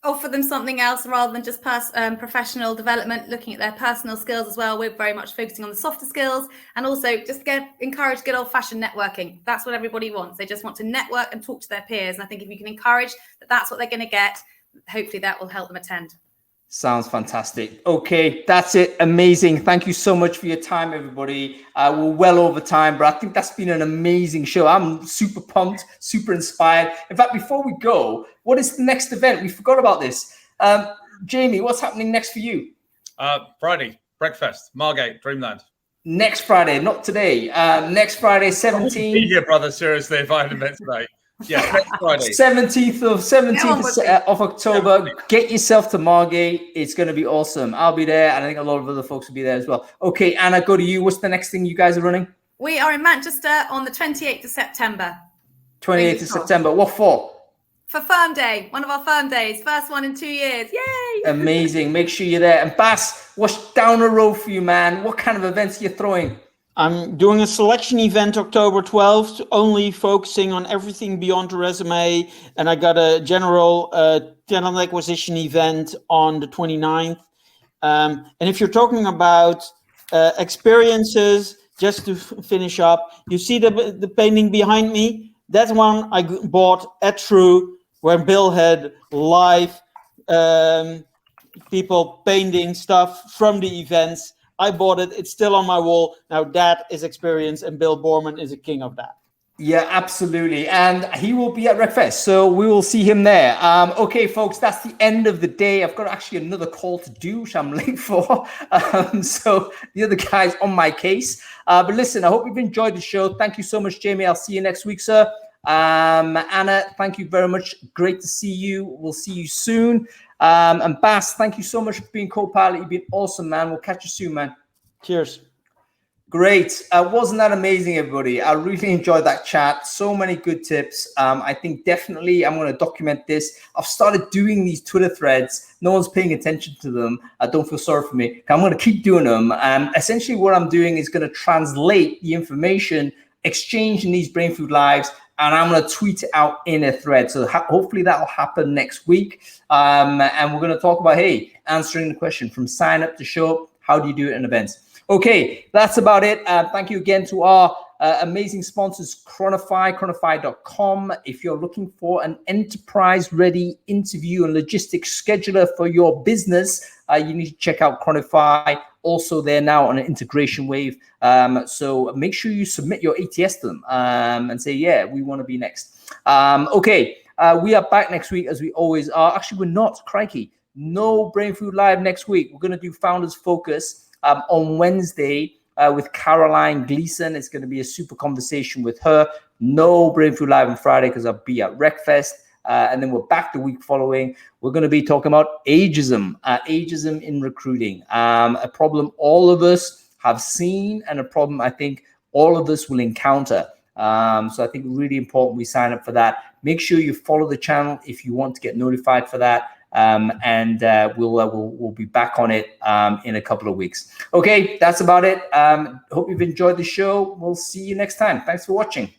S6: Offer them something else rather than just professional development, looking at their personal skills as well. We're very much focusing on the softer skills, and also just encourage good old-fashioned networking. That's what everybody wants. They just want to network and talk to their peers. And I think if you can encourage that that's what they're going to get, hopefully that will help them attend.
S1: Sounds fantastic. Okay, that's it. Amazing. Thank you so much for your time, everybody. We're well over time, but I think that's been an amazing show. I'm super pumped, super inspired. In fact, before we go, what is the next event? We forgot about this. Jamie, what's happening next for you?
S5: Friday, breakfast, Margate, Dreamland.
S1: Next Friday, not today. Next Friday, 17th.
S5: Yeah, brother, seriously, if I had an event today. Yeah, next Friday.
S1: 17th of October. Get yourself to Margate. It's going to be awesome. I'll be there, and I think a lot of other folks will be there as well. Okay, Anna, go to you. What's the next thing you guys are running?
S6: We are in Manchester on the 28th of September.
S1: 28th of September. What for?
S6: For Firm Day, one of our Firm Days. First one in 2 years. Yay!
S1: Amazing. Make sure you're there. And Bas, what's down the road for you, man? What kind of events are you throwing?
S2: I'm doing a selection event October 12th, only focusing on everything beyond the resume. And I got a general talent acquisition event on the 29th. And if you're talking about experiences, just to finish up, you see the painting behind me? That one I bought at True, where Bill had live people painting stuff from the events. I bought it. It's still on my wall. Now that is experience, and Bill Boorman is a king of that.
S1: Yeah, absolutely. And he will be at Wreckfest, so we will see him there. Okay, folks, that's the end of the day. I've got actually another call to do, which I'm late for. So the other guy's on my case. But listen, I hope you've enjoyed the show. Thank you so much, Jamie. I'll see you next week, sir. Anna, thank you very much. Great to see you. We'll see you soon. And Bas, thank you so much for being co-pilot. You've been awesome, man. We'll catch you soon, man.
S2: Cheers.
S1: Great. Wasn't that amazing, everybody? I really enjoyed that chat. So many good tips. I think definitely I'm going to document this. I've started doing these Twitter threads. No one's paying attention to them. Don't feel sorry for me. I'm going to keep doing them. Essentially, what I'm doing is going to translate the information exchanged in these Brainfood Lives, and I'm going to tweet it out in a thread. So hopefully that will happen next week. And we're going to talk about, answering the question from sign up to show up. How do you do it in events? Okay, that's about it. Thank you again to our amazing sponsors, Chronify.com. If you're looking for an enterprise-ready interview and logistics scheduler for your business, you need to check out Chronify. Also, they're now on an integration wave. So make sure you submit your ATS to them and say, yeah, we want to be next. Okay. We are back next week as we always are. Actually, we're not. Crikey. No Brainfood Live next week. We're going to do Founders Focus on Wednesday with Caroline Gleason. It's going to be a super conversation with her. No Brainfood Live on Friday because I'll be at RecFest. And then we're back the week following. We're going to be talking about ageism in recruiting, a problem all of us have seen and a problem I think all of us will encounter. So I think really important we sign up for that. Make sure you follow the channel if you want to get notified for that. And we'll be back on it in a couple of weeks. Okay, that's about it. Hope you've enjoyed the show. We'll see you next time. Thanks for watching.